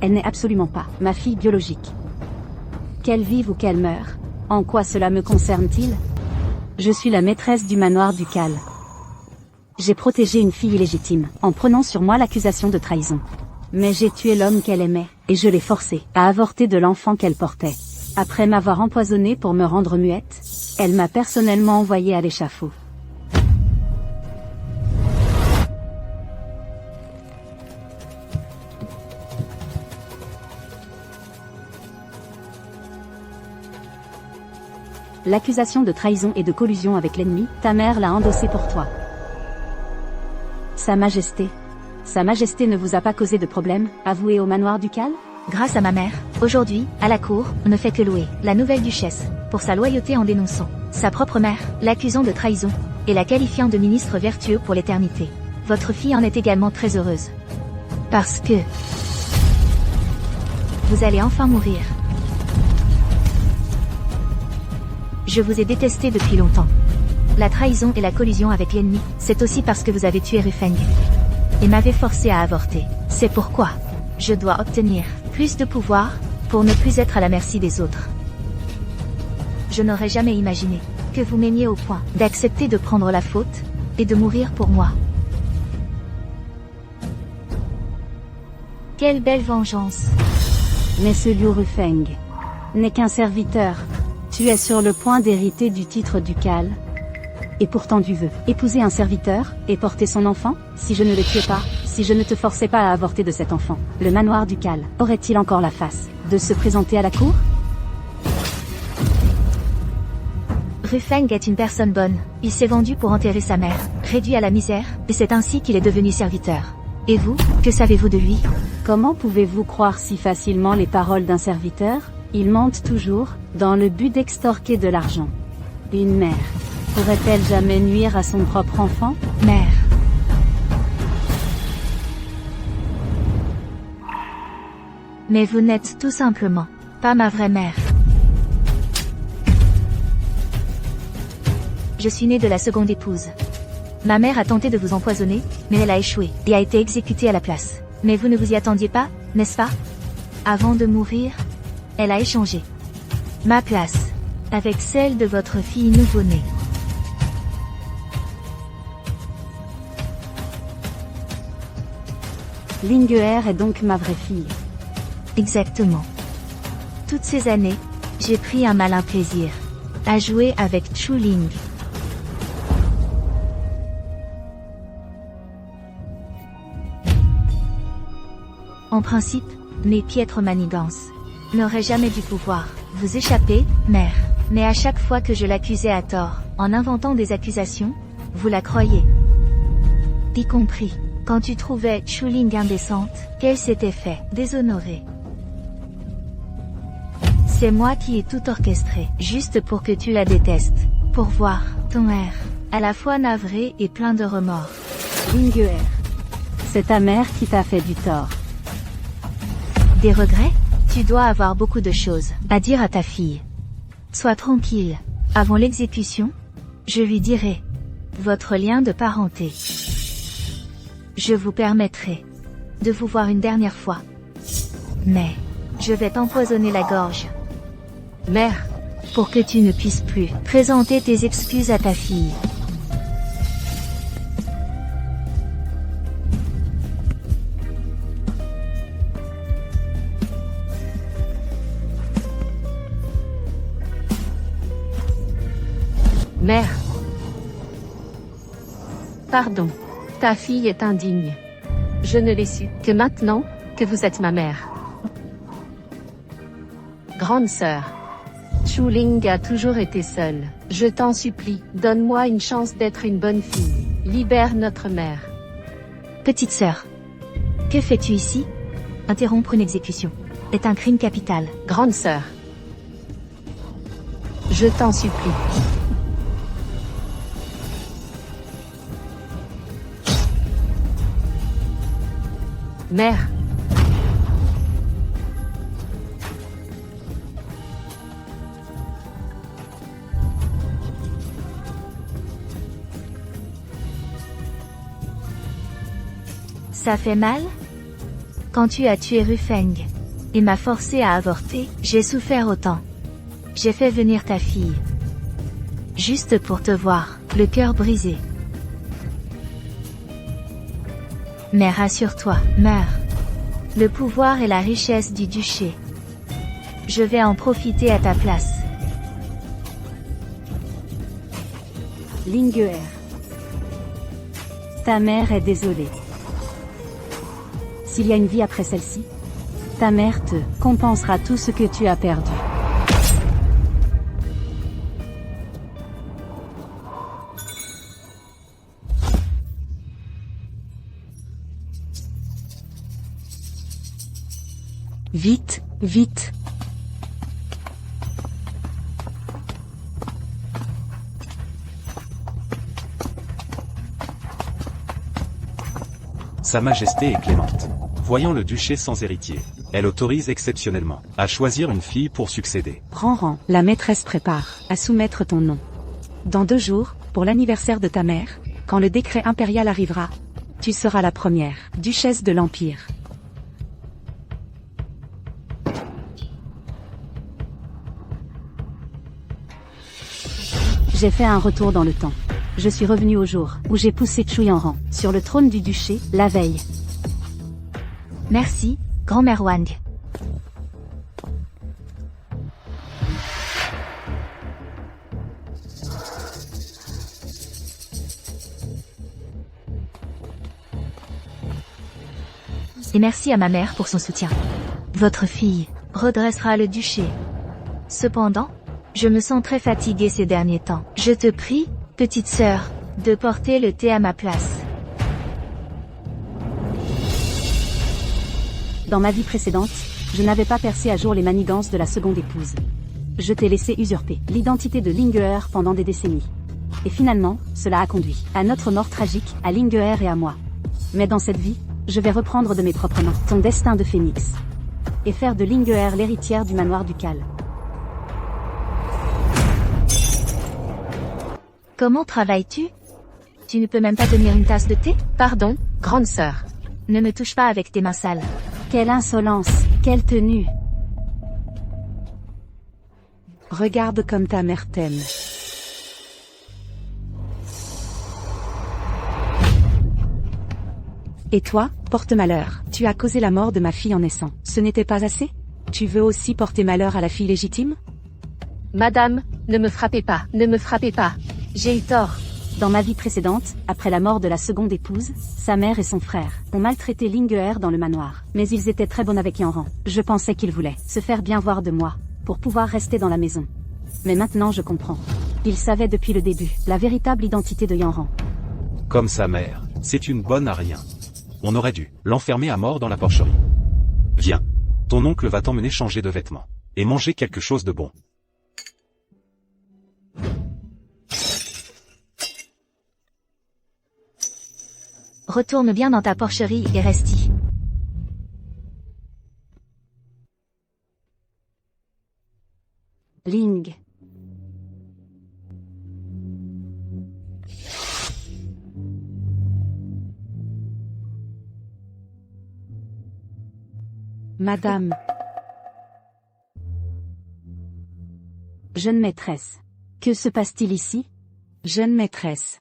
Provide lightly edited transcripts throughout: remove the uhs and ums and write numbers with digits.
Elle n'est absolument pas ma fille biologique. Qu'elle vive ou qu'elle meure, en quoi cela me concerne-t-il? Je suis la maîtresse du manoir du Cal. J'ai protégé une fille illégitime, en prenant sur moi l'accusation de trahison. Mais j'ai tué l'homme qu'elle aimait, et je l'ai forcée à avorter de l'enfant qu'elle portait. Après m'avoir empoisonnée pour me rendre muette, elle m'a personnellement envoyée à l'échafaud. L'accusation de trahison et de collusion avec l'ennemi, ta mère l'a endossée pour toi. Sa Majesté ne vous a pas causé de problème, avoué au manoir du Cal? Grâce à ma mère, aujourd'hui, à la cour, on ne fait que louer la nouvelle duchesse, pour sa loyauté en dénonçant sa propre mère, l'accusant de trahison, et la qualifiant de ministre vertueux pour l'éternité. Votre fille en est également très heureuse. Parce que vous allez enfin mourir. Je vous ai détesté depuis longtemps. La trahison et la collusion avec l'ennemi, c'est aussi parce que vous avez tué Rufeng. Et m'avez forcé à avorter. C'est pourquoi je dois obtenir plus de pouvoir, pour ne plus être à la merci des autres. Je n'aurais jamais imaginé que vous m'aimiez au point d'accepter de prendre la faute, et de mourir pour moi. Quelle belle vengeance! Mais ce Liu Rufeng n'est qu'un serviteur. Tu es sur le point d'hériter du titre ducal. Et pourtant tu veux épouser un serviteur, et porter son enfant? Si je ne le tuais pas, si je ne te forçais pas à avorter de cet enfant, le manoir ducal aurait-il encore la face de se présenter à la cour? Rufeng est une personne bonne. Il s'est vendu pour enterrer sa mère, réduit à la misère, et c'est ainsi qu'il est devenu serviteur. Et vous, que savez-vous de lui? Comment pouvez-vous croire si facilement les paroles d'un serviteur? Il mente toujours, dans le but d'extorquer de l'argent. Une mère pourrait-elle jamais nuire à son propre enfant? Mère. Mais vous n'êtes tout simplement pas ma vraie mère. Je suis née de la seconde épouse. Ma mère a tenté de vous empoisonner, mais elle a échoué, et a été exécutée à la place. Mais vous ne vous y attendiez pas, n'est-ce pas? Avant de mourir, elle a échangé ma place avec celle de votre fille nouveau-née. Linguer est donc ma vraie fille. Exactement. Toutes ces années, j'ai pris un malin plaisir à jouer avec Chuling. En principe, mes piètres manigances n'auraient jamais dû pouvoir vous échapper, mère. Mais à chaque fois que je l'accusais à tort, en inventant des accusations, vous la croyez. Y compris quand tu trouvais Chuling indécente, qu'elle s'était fait déshonorer. C'est moi qui ai tout orchestré, juste pour que tu la détestes, pour voir ton air à la fois navré et plein de remords. Linguer, c'est ta mère qui t'a fait du tort. Des regrets? Tu dois avoir beaucoup de choses à dire à ta fille. Sois tranquille. Avant l'exécution, je lui dirai votre lien de parenté. Je vous permettrai de vous voir une dernière fois. Mais je vais t'empoisonner la gorge. Mère, pour que tu ne puisses plus présenter tes excuses à ta fille. Mère. Pardon. Ta fille est indigne. Je ne l'ai su que maintenant, que vous êtes ma mère. Grande sœur. Chuling a toujours été seule. Je t'en supplie, donne-moi une chance d'être une bonne fille. Libère notre mère. Petite sœur. Que fais-tu ici? Interrompre une exécution est un crime capital. Grande sœur. Je t'en supplie. Mère. Ça fait mal? Quand tu as tué Rufeng et m'as forcé à avorter, j'ai souffert autant. J'ai fait venir ta fille. Juste pour te voir, le cœur brisé. Mais rassure-toi, meurs. Le pouvoir et la richesse du duché. Je vais en profiter à ta place. Linguer. Ta mère est désolée. S'il y a une vie après celle-ci, ta mère te compensera tout ce que tu as perdu. Vite, vite. Sa Majesté est clémente. Voyant le duché sans héritier, elle autorise exceptionnellement à choisir une fille pour succéder. Prends rang, la maîtresse prépare à soumettre ton nom. Dans 2 jours, pour l'anniversaire de ta mère, quand le décret impérial arrivera, tu seras la première duchesse de l'Empire. J'ai fait un retour dans le temps. Je suis revenu au jour où j'ai poussé Chui en rang, sur le trône du duché, la veille. Merci, grand-mère Wang. Et merci à ma mère pour son soutien. Votre fille redressera le duché. Cependant, je me sens très fatiguée ces derniers temps. Je te prie, petite sœur, de porter le thé à ma place. Dans ma vie précédente, je n'avais pas percé à jour les manigances de la seconde épouse. Je t'ai laissé usurper l'identité de Linguer pendant des décennies. Et finalement, cela a conduit à notre mort tragique, à Linguer et à moi. Mais dans cette vie, je vais reprendre de mes propres mains ton destin de phénix. Et faire de Linguer l'héritière du manoir du Cal. Comment travailles-tu? Tu ne peux même pas tenir une tasse de thé? Pardon, grande sœur. Ne me touche pas avec tes mains sales. Quelle insolence, quelle tenue. Regarde comme ta mère t'aime. Et toi, porte-malheur, tu as causé la mort de ma fille en naissant. Ce n'était pas assez? Tu veux aussi porter malheur à la fille légitime? Madame, ne me frappez pas, ne me frappez pas. J'ai eu tort. Dans ma vie précédente, après la mort de la seconde épouse, sa mère et son frère ont maltraité Linguer dans le manoir. Mais ils étaient très bons avec Yanran. Je pensais qu'ils voulaient se faire bien voir de moi, pour pouvoir rester dans la maison. Mais maintenant je comprends. Ils savaient depuis le début la véritable identité de Yanran. Comme sa mère, c'est une bonne à rien. On aurait dû l'enfermer à mort dans la porcherie. Viens. Ton oncle va t'emmener changer de vêtements. Et manger quelque chose de bon. Retourne bien dans ta porcherie et reste-y. Ling. Madame. Jeune maîtresse. Que se passe-t-il ici? Jeune maîtresse.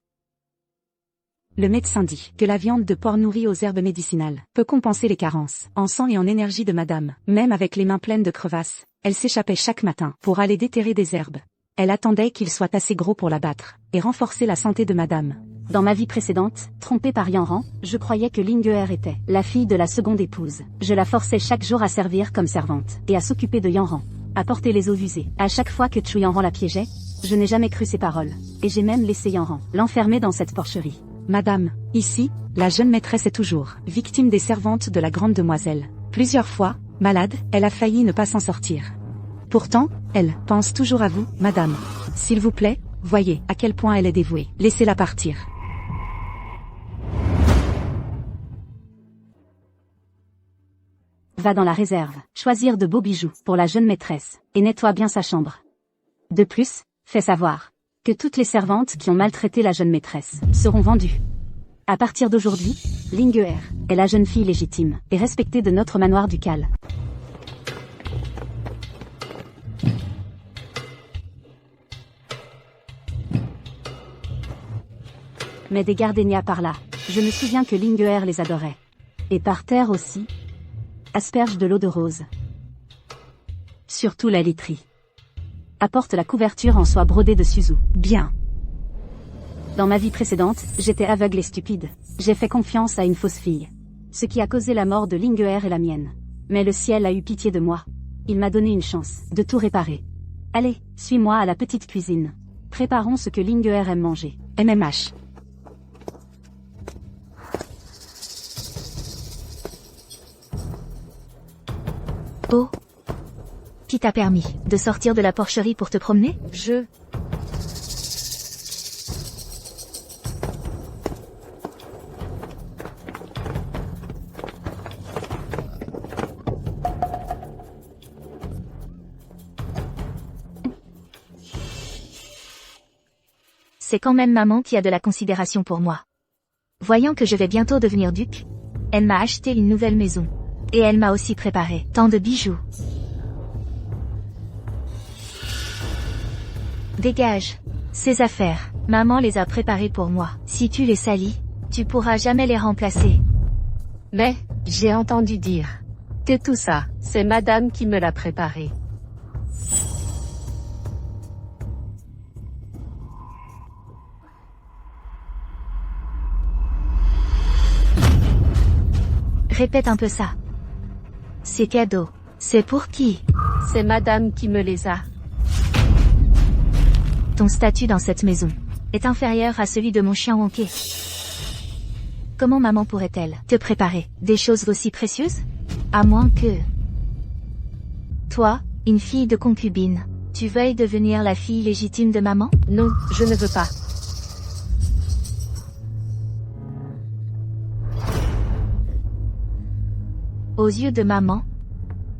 Le médecin dit que la viande de porc nourrie aux herbes médicinales peut compenser les carences en sang et en énergie de madame. Même avec les mains pleines de crevasses, elle s'échappait chaque matin pour aller déterrer des herbes. Elle attendait qu'il soit assez gros pour l'abattre et renforcer la santé de madame. Dans ma vie précédente, trompée par Yanran, je croyais que Linguer était la fille de la seconde épouse. Je la forçais chaque jour à servir comme servante et à s'occuper de Yanran, à porter les eaux usées. À chaque fois que Chu Yanran la piégeait, je n'ai jamais cru ses paroles, et j'ai même laissé Yanran l'enfermer dans cette porcherie. Madame, ici, la jeune maîtresse est toujours victime des servantes de la grande demoiselle. Plusieurs fois, malade, elle a failli ne pas s'en sortir. Pourtant, elle pense toujours à vous, madame. S'il vous plaît, voyez à quel point elle est dévouée. Laissez-la partir. Va dans la réserve, choisir de beaux bijoux pour la jeune maîtresse, et nettoie bien sa chambre. De plus, fais savoir que toutes les servantes qui ont maltraité la jeune maîtresse seront vendues. À partir d'aujourd'hui, Linguer est la jeune fille légitime et respectée de notre manoir ducal. Mais des gardénias par là, je me souviens que Linguer les adorait. Et par terre aussi. Asperge de l'eau de rose. Surtout la literie. Apporte la couverture en soie brodée de Suzu. Bien. Dans ma vie précédente, j'étais aveugle et stupide. J'ai fait confiance à une fausse fille. Ce qui a causé la mort de Linguer et la mienne. Mais le ciel a eu pitié de moi. Il m'a donné une chance de tout réparer. Allez, suis-moi à la petite cuisine. Préparons ce que Linguer aime manger. MMH. Oh. Qui t'a permis de sortir de la porcherie pour te promener? C'est quand même maman qui a de la considération pour moi. Voyant que je vais bientôt devenir duc, elle m'a acheté une nouvelle maison. Et elle m'a aussi préparé tant de bijoux. Dégage. Ces affaires, maman les a préparées pour moi. Si tu les salis, tu pourras jamais les remplacer. Mais, j'ai entendu dire que tout ça, c'est madame qui me l'a préparé. Répète un peu ça. Ces cadeaux, c'est pour qui? C'est madame qui me les a. Ton statut dans cette maison est inférieur à celui de mon chien Wonké. Comment maman pourrait-elle te préparer des choses aussi précieuses? À moins que... Toi, une fille de concubine, tu veuilles devenir la fille légitime de maman? Non, je ne veux pas. Aux yeux de maman,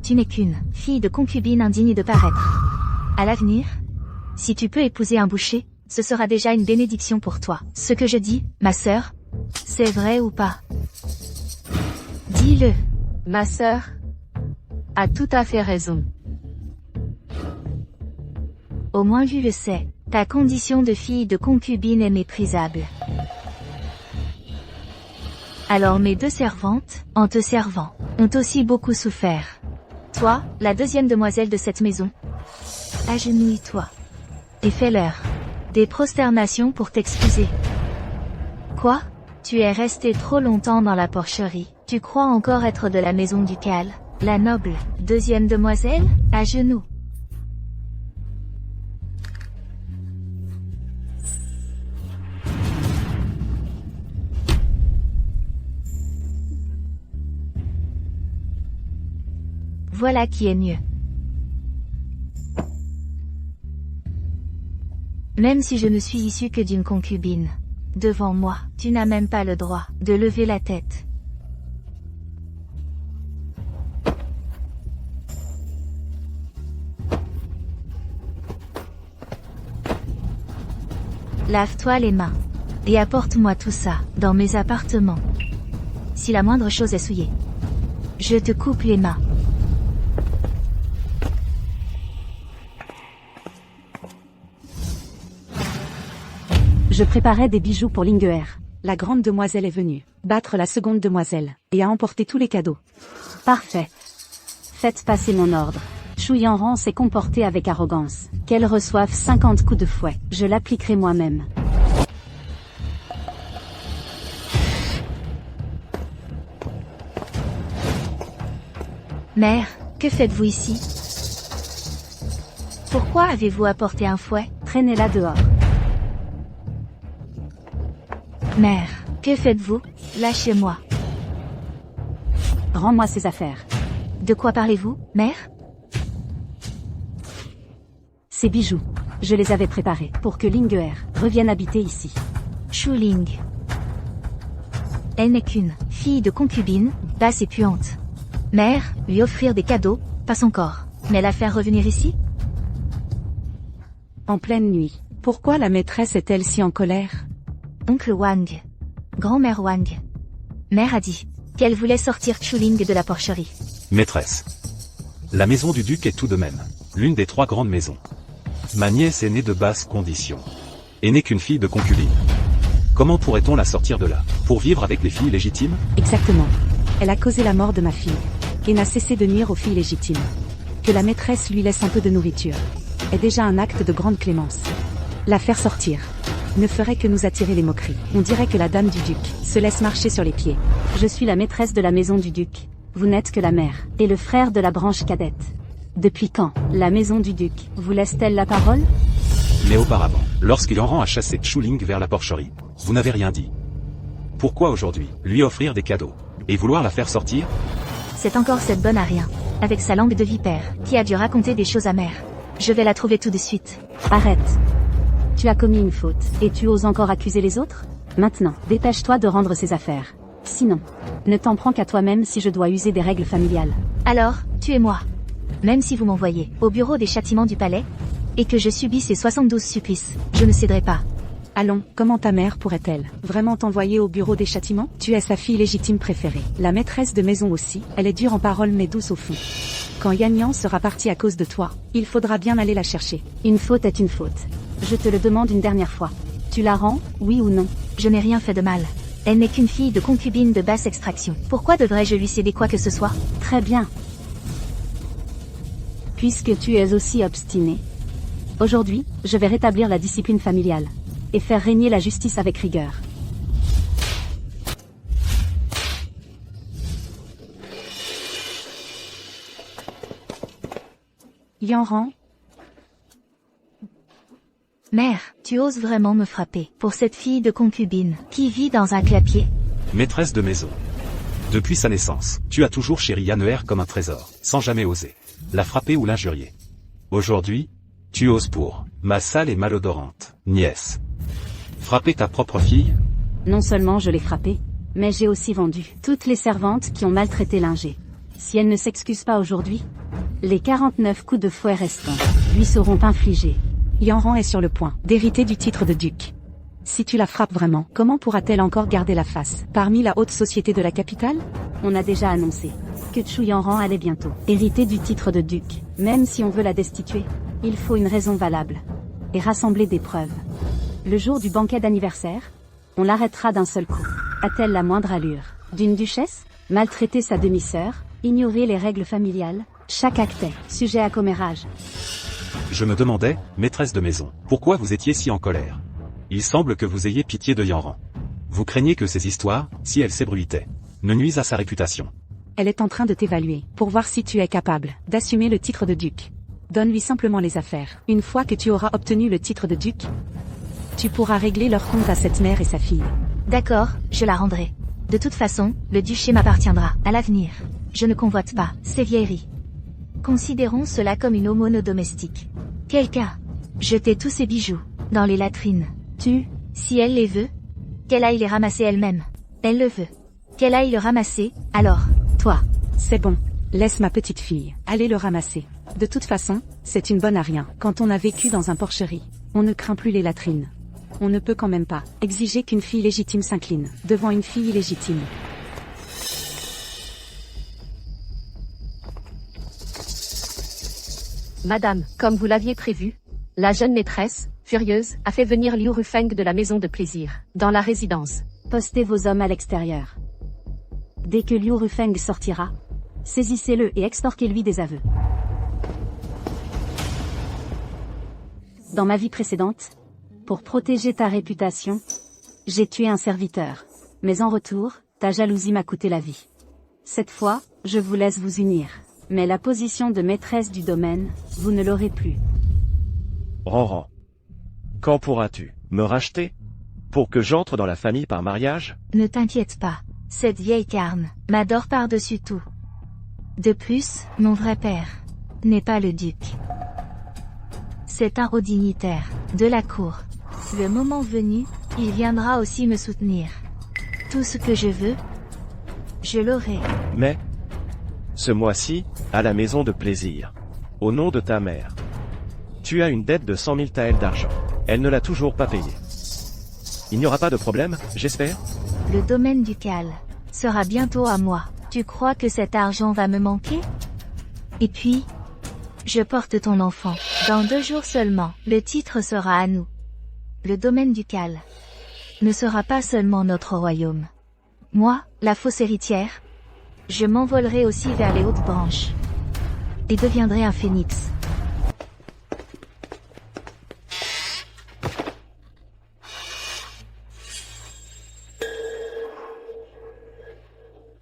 tu n'es qu'une fille de concubine indigne de paraître. À l'avenir, si tu peux épouser un boucher, ce sera déjà une bénédiction pour toi. Ce que je dis, ma sœur, c'est vrai ou pas? Dis-le. Ma sœur a tout à fait raison. Au moins tu le sais, ta condition de fille de concubine est méprisable. Alors mes deux servantes, en te servant, ont aussi beaucoup souffert. Toi, la deuxième demoiselle de cette maison, agenouille-toi. Et fais-leur des prosternations pour t'excuser. Quoi? Tu es resté trop longtemps dans la porcherie. Tu crois encore être de la maison ducale, la noble deuxième demoiselle, à genoux. Voilà qui est mieux. Même si je ne suis issue que d'une concubine, devant moi, tu n'as même pas le droit de lever la tête. Lave-toi les mains et apporte-moi tout ça dans mes appartements. Si la moindre chose est souillée, je te coupe les mains. Je préparais des bijoux pour Linguer. La grande demoiselle est venue battre la seconde demoiselle et a emporté tous les cadeaux. Parfait. Faites passer mon ordre. Chouillan s'est comportée avec arrogance. Qu'elle reçoive 50 coups de fouet. Je l'appliquerai moi-même. Mère, que faites-vous ici? Pourquoi avez-vous apporté un fouet? Traînez-la dehors. Mère, que faites-vous? Lâchez-moi. Rends-moi ces affaires. De quoi parlez-vous, mère? Ces bijoux. Je les avais préparés pour que Linguer revienne habiter ici. Shuling. Elle n'est qu'une fille de concubine, basse et puante. Mère, lui offrir des cadeaux, pas son corps, mais la faire revenir ici? En pleine nuit. Pourquoi la maîtresse est-elle si en colère? Oncle Wang. Grand-mère Wang. Mère a dit qu'elle voulait sortir Chuling de la porcherie. Maîtresse. La maison du duc est tout de même l'une des 3 grandes maisons. Ma nièce est née de basses conditions. Et n'est qu'une fille de concubine. Comment pourrait-on la sortir de là? Pour vivre avec les filles légitimes? Exactement. Elle a causé la mort de ma fille. Et n'a cessé de nuire aux filles légitimes. Que la maîtresse lui laisse un peu de nourriture est déjà un acte de grande clémence. La faire sortir ne ferait que nous attirer les moqueries. On dirait que la dame du duc se laisse marcher sur les pieds. Je suis la maîtresse de la maison du duc. Vous n'êtes que la mère et le frère de la branche cadette. Depuis quand la maison du duc vous laisse-t-elle la parole? Mais auparavant, lorsqu'il en rend à chasser Chuling vers la porcherie, vous n'avez rien dit. Pourquoi aujourd'hui lui offrir des cadeaux et vouloir la faire sortir? C'est encore cette bonne à rien, avec sa langue de vipère, qui a dû raconter des choses amères. Je vais la trouver tout de suite. Arrête. Tu as commis une faute, et tu oses encore accuser les autres? Maintenant, dépêche-toi de rendre ces affaires. Sinon, ne t'en prends qu'à toi-même si je dois user des règles familiales. Alors, tuez-moi. Même si vous m'envoyez au bureau des châtiments du palais, et que je subis ces 72 supplices, je ne céderai pas. Allons, comment ta mère pourrait-elle vraiment t'envoyer au bureau des châtiments? Tu es sa fille légitime préférée. La maîtresse de maison aussi, elle est dure en parole mais douce au fond. Quand Yan Yan sera partie à cause de toi, il faudra bien aller la chercher. Une faute est une faute. Je te le demande une dernière fois. Tu la rends, oui ou non? Je n'ai rien fait de mal. Elle n'est qu'une fille de concubine de basse extraction. Pourquoi devrais-je lui céder quoi que ce soit? Très bien. Puisque tu es aussi obstiné. Aujourd'hui, je vais rétablir la discipline familiale. Et faire régner la justice avec rigueur. Yanran. Mère, tu oses vraiment me frapper pour cette fille de concubine qui vit dans un clapier? Maîtresse de maison. Depuis sa naissance, tu as toujours chéri Yanner comme un trésor, sans jamais oser la frapper ou l'injurier. Aujourd'hui, tu oses pour ma sale et malodorante nièce. Frapper ta propre fille? Non seulement je l'ai frappée, mais j'ai aussi vendu toutes les servantes qui ont maltraité Linger. Si elle ne s'excuse pas aujourd'hui, les 49 coups de fouet restants lui seront infligés. Yanran est sur le point d'hériter du titre de duc. Si tu la frappes vraiment, comment pourra-t-elle encore garder la face parmi la haute société de la capitale? On a déjà annoncé que Chu Yanran allait bientôt hériter du titre de duc. Même si on veut la destituer, il faut une raison valable et rassembler des preuves. Le jour du banquet d'anniversaire, on l'arrêtera d'un seul coup. A-t-elle la moindre allure d'une duchesse? Maltraiter sa demi-sœur, ignorer les règles familiales, chaque acte est sujet à commérage. Je me demandais, maîtresse de maison, pourquoi vous étiez si en colère. Il semble que vous ayez pitié de Yanran. Vous craignez que ces histoires, si elles s'ébruitaient, ne nuisent à sa réputation. Elle est en train de t'évaluer, pour voir si tu es capable d'assumer le titre de duc. Donne-lui simplement les affaires. Une fois que tu auras obtenu le titre de duc, tu pourras régler leur compte à cette mère et sa fille. D'accord, je la rendrai. De toute façon, le duché m'appartiendra, à l'avenir. Je ne convoite pas ces vieilleries. Considérons cela comme une aumône domestique. Quelqu'un jeter tous ses bijoux dans les latrines. Si elle les veut, qu'elle aille les ramasser elle-même. Elle le veut. Qu'elle aille le ramasser, alors. Toi, c'est bon. Laisse ma petite fille aller le ramasser. De toute façon, c'est une bonne à rien. Quand on a vécu dans un porcherie, on ne craint plus les latrines. On ne peut quand même pas exiger qu'une fille légitime s'incline devant une fille illégitime. Madame, comme vous l'aviez prévu, la jeune maîtresse, furieuse, a fait venir Liu Rufeng de la maison de plaisir, dans la résidence. Postez vos hommes à l'extérieur. Dès que Liu Rufeng sortira, saisissez-le et extorquez-lui des aveux. Dans ma vie précédente, pour protéger ta réputation, j'ai tué un serviteur. Mais en retour, ta jalousie m'a coûté la vie. Cette fois, je vous laisse vous unir. Mais la position de maîtresse du domaine, vous ne l'aurez plus. Ranran. Quand pourras-tu me racheter? Pour que j'entre dans la famille par mariage? Ne t'inquiète pas. Cette vieille carne m'adore par-dessus tout. De plus, mon vrai père n'est pas le duc. C'est un haut dignitaire de la cour. Le moment venu, il viendra aussi me soutenir. Tout ce que je veux, je l'aurai. Mais, ce mois-ci, à la maison de plaisir, au nom de ta mère, tu as une dette de 100 000 taels d'argent. Elle ne l'a toujours pas payée. Il n'y aura pas de problème, j'espère? Le domaine ducal sera bientôt à moi. Tu crois que cet argent va me manquer? Et puis, je porte ton enfant. Dans 2 jours seulement, le titre sera à nous. Le domaine ducal ne sera pas seulement notre royaume. Moi, la fausse héritière, je m'envolerai aussi vers les hautes branches et deviendrai un phénix.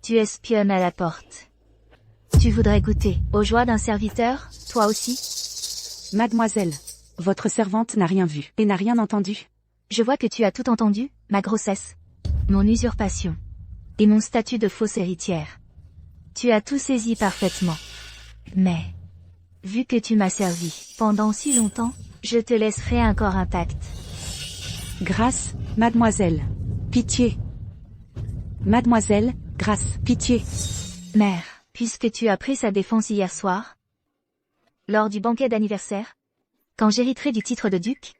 Tu espionnes à la porte. Tu voudrais goûter aux joies d'un serviteur, toi aussi? Mademoiselle, votre servante n'a rien vu et n'a rien entendu. Je vois que tu as tout entendu, ma grossesse, mon usurpation et mon statut de fausse héritière. Tu as tout saisi parfaitement. Mais, vu que tu m'as servi pendant si longtemps, je te laisserai un corps intact. Grâce, mademoiselle. Pitié. Mademoiselle, grâce, pitié. Mère, puisque tu as pris sa défense hier soir, lors du banquet d'anniversaire, quand j'hériterai du titre de duc,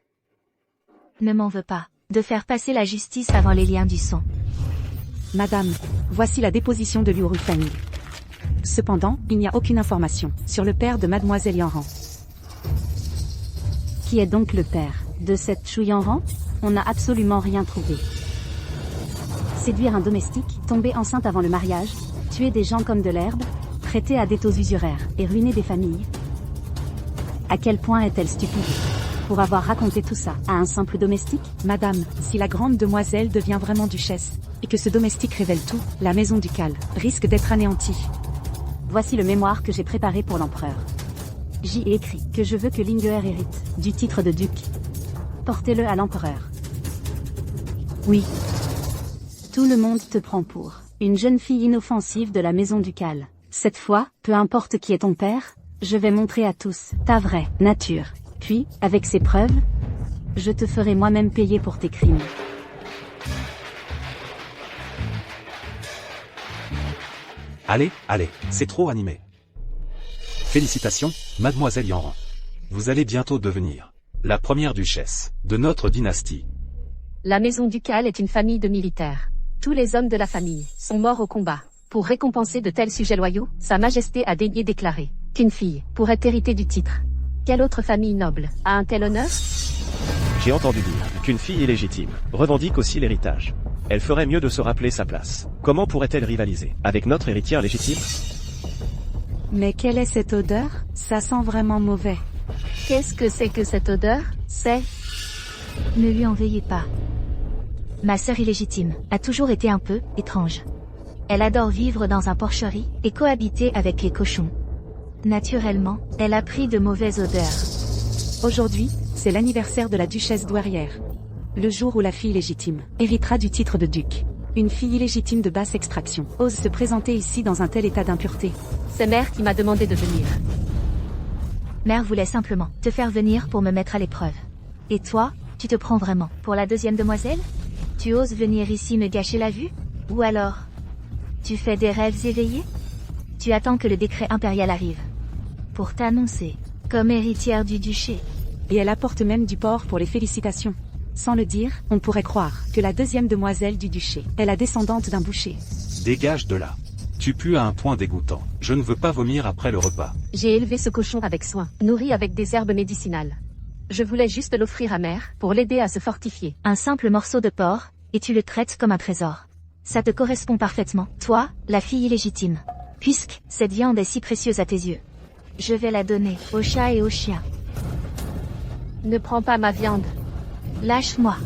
ne m'en veux pas de faire passer la justice avant les liens du sang. Madame, voici la déposition de Liu Rufang. Cependant, il n'y a aucune information sur le père de mademoiselle Yanran. Qui est donc le père de cette Chu Yanran? On n'a absolument rien trouvé. Séduire un domestique, tomber enceinte avant le mariage, tuer des gens comme de l'herbe, prêter à des taux usuraires et ruiner des familles. À quel point est-elle stupide pour avoir raconté tout ça à un simple domestique? Madame, si la grande demoiselle devient vraiment duchesse, et que ce domestique révèle tout, la maison ducale risque d'être anéantie. Voici le mémoire que j'ai préparé pour l'empereur. J'y ai écrit que je veux que Linguer hérite du titre de duc. Portez-le à l'empereur. Oui. Tout le monde te prend pour une jeune fille inoffensive de la maison ducale. Cette fois, peu importe qui est ton père, je vais montrer à tous ta vraie nature. Puis, avec ces preuves, je te ferai moi-même payer pour tes crimes. Allez, allez, c'est trop animé. Félicitations, mademoiselle Yanran. Vous allez bientôt devenir la première duchesse de notre dynastie. La maison ducale est une famille de militaires. Tous les hommes de la famille sont morts au combat. Pour récompenser de tels sujets loyaux, Sa Majesté a daigné déclarer qu'une fille pourrait hériter du titre. Quelle autre famille noble a un tel honneur? J'ai entendu dire qu'une fille illégitime revendique aussi l'héritage. Elle ferait mieux de se rappeler sa place. Comment pourrait-elle rivaliser avec notre héritière légitime? Mais quelle est cette odeur? Ça sent vraiment mauvais. Qu'est-ce que c'est que cette odeur? C'est... Ne lui en veuillez pas. Ma sœur illégitime a toujours été un peu étrange. Elle adore vivre dans un porcherie et cohabiter avec les cochons. Naturellement, elle a pris de mauvaises odeurs. Aujourd'hui, c'est l'anniversaire de la duchesse douairière. Le jour où la fille légitime héritera du titre de duc. Une fille illégitime de basse extraction ose se présenter ici dans un tel état d'impureté. C'est Mère qui m'a demandé de venir. Mère voulait simplement te faire venir pour me mettre à l'épreuve. Et toi, tu te prends vraiment pour la deuxième demoiselle? Tu oses venir ici me gâcher la vue? Ou alors, tu fais des rêves éveillés? Tu attends que le décret impérial arrive pour t'annoncer comme héritière du duché. Et elle apporte même du porc pour les félicitations. Sans le dire, on pourrait croire que la deuxième demoiselle du duché est la descendante d'un boucher. Dégage de là. Tu pues à un point dégoûtant. Je ne veux pas vomir après le repas. J'ai élevé ce cochon avec soin, nourri avec des herbes médicinales. Je voulais juste l'offrir à Mère pour l'aider à se fortifier. Un simple morceau de porc, et tu le traites comme un trésor. Ça te correspond parfaitement, toi, la fille illégitime. Puisque cette viande est si précieuse à tes yeux, je vais la donner aux chats et aux chiens. Ne prends pas ma viande. Lâche-moi.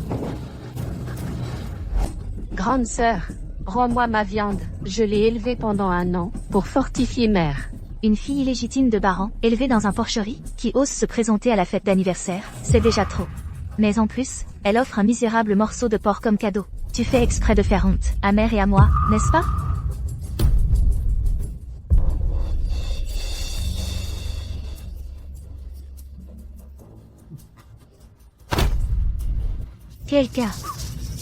Grande sœur, rends-moi ma viande. Je l'ai élevée pendant 1 an pour fortifier Mère. Une fille illégitime de baron, élevée dans un porcherie, qui ose se présenter à la fête d'anniversaire, c'est déjà trop. Mais en plus, elle offre un misérable morceau de porc comme cadeau. Tu fais exprès de faire honte à Mère et à moi, n'est-ce pas? Quelqu'un,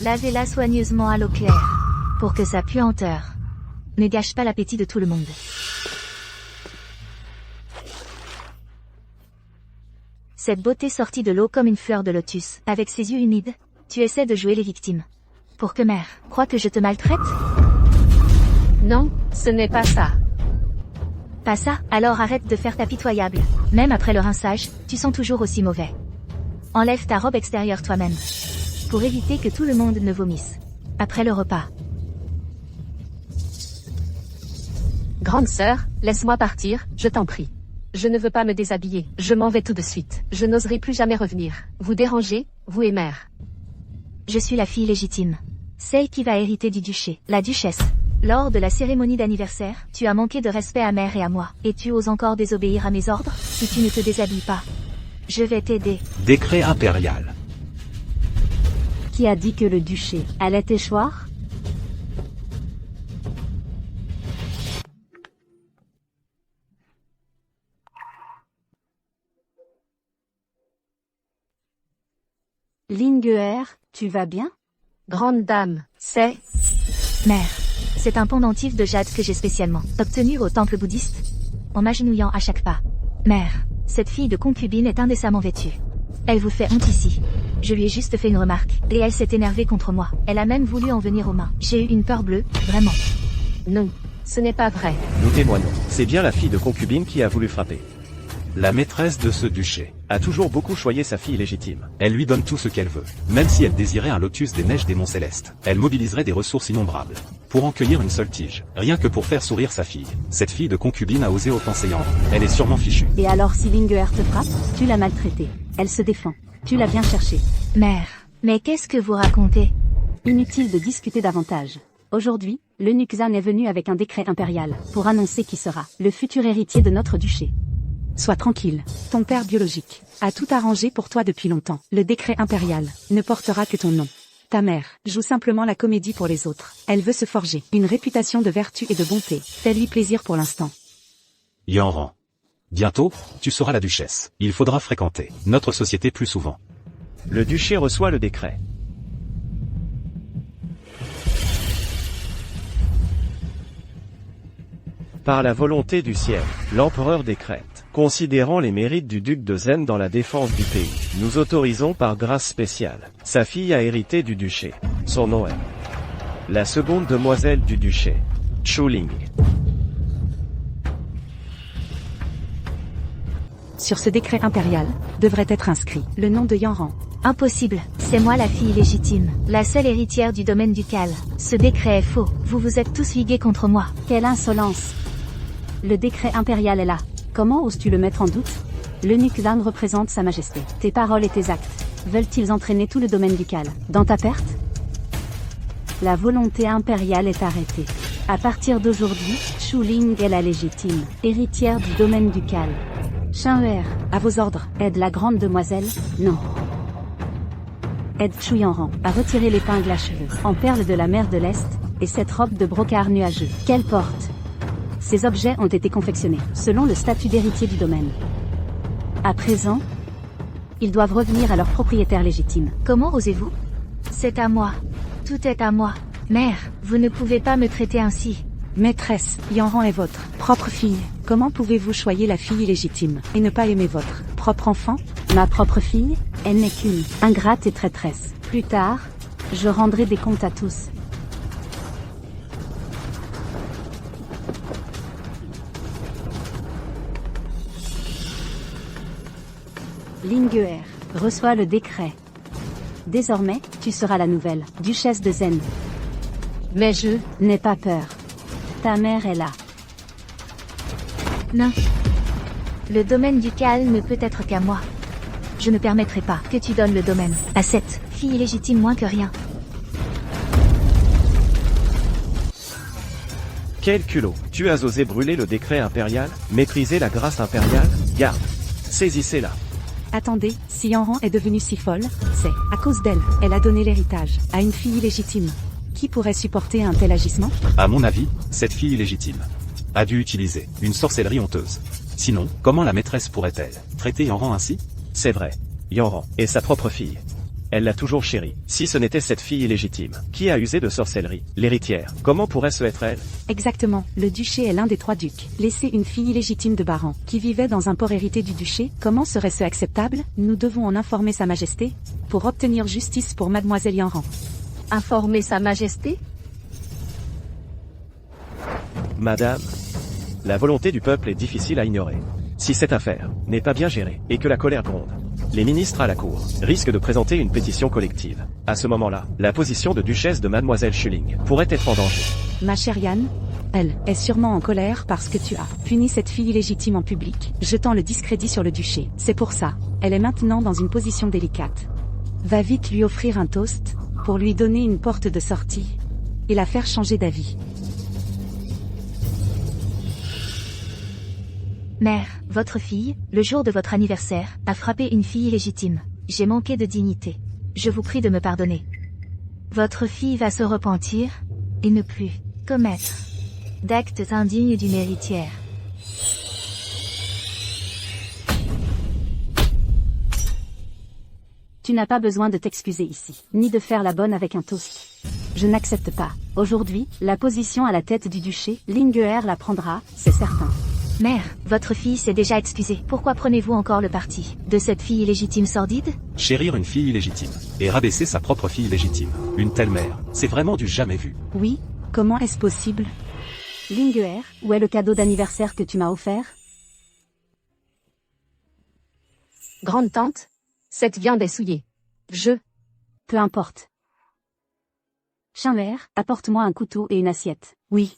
lavez-la soigneusement à l'eau claire, pour que sa puanteur ne gâche pas l'appétit de tout le monde. Cette beauté sortit de l'eau comme une fleur de lotus, avec ses yeux humides, tu essaies de jouer les victimes. Pour que mère croit que je te maltraite? Non, ce n'est pas ça. Pas ça? Alors arrête de faire ta pitoyable. Même après le rinçage, tu sens toujours aussi mauvais. Enlève ta robe extérieure toi-même. Pour éviter que tout le monde ne vomisse. Après le repas. Grande sœur, laisse-moi partir, je t'en prie. Je ne veux pas me déshabiller, je m'en vais tout de suite. Je n'oserai plus jamais revenir. Vous dérangez, vous et mère. Je suis la fille légitime. Celle qui va hériter du duché. La duchesse. Lors de la cérémonie d'anniversaire, tu as manqué de respect à mère et à moi. Et tu oses encore désobéir à mes ordres? Si tu ne te déshabilles pas, je vais t'aider. Décret impérial. Qui a dit que le duché allait échoir? Linguer, tu vas bien? Grande dame, c'est... Mère. C'est un pendentif de jade que j'ai spécialement obtenu au temple bouddhiste, en m'agenouillant à chaque pas. Mère, cette fille de concubine est indécemment vêtue. Elle vous fait honte ici. Je lui ai juste fait une remarque, et elle s'est énervée contre moi. Elle a même voulu en venir aux mains. J'ai eu une peur bleue, vraiment. Non, ce n'est pas vrai. Nous témoignons. C'est bien la fille de concubine qui a voulu frapper. La maîtresse de ce duché A toujours beaucoup choyé sa fille légitime. Elle lui donne tout ce qu'elle veut. Même si elle désirait un lotus des neiges des monts célestes, elle mobiliserait des ressources innombrables pour en cueillir une seule tige, rien que pour faire sourire sa fille. Cette fille de concubine a osé offenser Yanran. Elle est sûrement fichue. Et alors si Linguer te frappe, tu l'as maltraitée. Elle se défend. Tu l'as bien cherchée. Mère, mais qu'est-ce que vous racontez? Inutile de discuter davantage. Aujourd'hui, l'eunuque Zan est venu avec un décret impérial pour annoncer qui sera le futur héritier de notre duché. Sois tranquille, ton père biologique a tout arrangé pour toi depuis longtemps. Le décret impérial ne portera que ton nom. Ta mère joue simplement la comédie pour les autres. Elle veut se forger une réputation de vertu et de bonté. Fais-lui plaisir pour l'instant. Yanran. Bientôt, tu seras la duchesse. Il faudra fréquenter notre société plus souvent. Le duché reçoit le décret. Par la volonté du ciel, l'empereur décrète, considérant les mérites du duc de Zen dans la défense du pays, nous autorisons par grâce spéciale sa fille à hériter du duché. Son nom est la seconde demoiselle du duché, Chuling. Sur ce décret impérial, devrait être inscrit le nom de Yanran. Impossible, c'est moi la fille légitime, la seule héritière du domaine ducal. Ce décret est faux, vous vous êtes tous ligués contre moi. Quelle insolence! Le décret impérial est là. Comment oses-tu le mettre en doute? L'eunuque Zan représente sa majesté. Tes paroles et tes actes veulent-ils entraîner tout le domaine ducal dans ta perte? La volonté impériale est arrêtée. À partir d'aujourd'hui, Chuling est la légitime héritière du domaine ducal. Shinwer, À vos ordres. aide la grande demoiselle, non. Aide Chu Yanran à retirer l'épingle à cheveux en perles de la mer de l'Est et cette robe de brocart nuageux qu'elle porte. Ces objets ont été confectionnés selon le statut d'héritier du domaine. À présent, ils doivent revenir à leur propriétaire légitime. Comment osez-vous? C'est à moi. Tout est à moi. Mère, vous ne pouvez pas me traiter ainsi. Maîtresse, Yanran est votre propre fille. Comment pouvez-vous choyer la fille illégitime et ne pas aimer votre propre enfant? Ma propre fille, elle n'est qu'une ingrate et traîtresse. Plus tard, je rendrai des comptes à tous. Linguer, reçois le décret. Désormais, tu seras la nouvelle duchesse de Zen. Mais je... N'aie pas peur. Ta mère est là. Non. Le domaine ducal ne peut être qu'à moi. Je ne permettrai pas que tu donnes le domaine à cette fille illégitime moins que rien. Quel culot! Tu as osé brûler le décret impérial, mépriser la grâce impériale? Garde! Saisissez-la! Attendez, si Yanran est devenue si folle, c'est à cause d'elle. Elle a donné l'héritage à une fille illégitime. Qui pourrait supporter un tel agissement? À mon avis, cette fille illégitime a dû utiliser une sorcellerie honteuse. Sinon, comment la maîtresse pourrait-elle traiter Yanran ainsi? C'est vrai. Yanran est sa propre fille. Elle l'a toujours chérie. Si ce n'était cette fille illégitime, qui a usé de sorcellerie, l'héritière, comment pourrait-ce être elle? Exactement, le duché est l'un des 3 ducs. Laisser une fille illégitime de Baran, qui vivait dans un port hérité du duché, comment serait-ce acceptable? Nous devons en informer sa majesté, pour obtenir justice pour mademoiselle Yanran. Informer Sa Majesté? Madame, la volonté du peuple est difficile à ignorer. Si cette affaire n'est pas bien gérée et que la colère gronde, les ministres à la cour risquent de présenter une pétition collective. À ce moment-là, la position de duchesse de Mademoiselle Schulling pourrait être en danger. Ma chère Yann, elle est sûrement en colère parce que tu as puni cette fille illégitime en public, jetant le discrédit sur le duché. C'est pour ça, elle est maintenant dans une position délicate. Va vite lui offrir un toast, pour lui donner une porte de sortie, et la faire changer d'avis. Mère, votre fille, le jour de votre anniversaire, a frappé une fille illégitime. J'ai manqué de dignité. Je vous prie de me pardonner. Votre fille va se repentir, et ne plus commettre d'actes indignes d'une héritière. Tu n'as pas besoin de t'excuser ici, ni de faire la bonne avec un toast. Je n'accepte pas. Aujourd'hui, la position à la tête du duché, Linguer la prendra, c'est certain. Mère, votre fille s'est déjà excusée. Pourquoi prenez-vous encore le parti de cette fille illégitime sordide? Chérir une fille illégitime. Et rabaisser sa propre fille légitime. Une telle mère, c'est vraiment du jamais vu. Oui, comment est-ce possible? Linguer, où est le cadeau d'anniversaire que tu m'as offert? Grande tante? Cette viande est souillée. Peu importe. Chinler, apporte-moi un couteau et une assiette. Oui.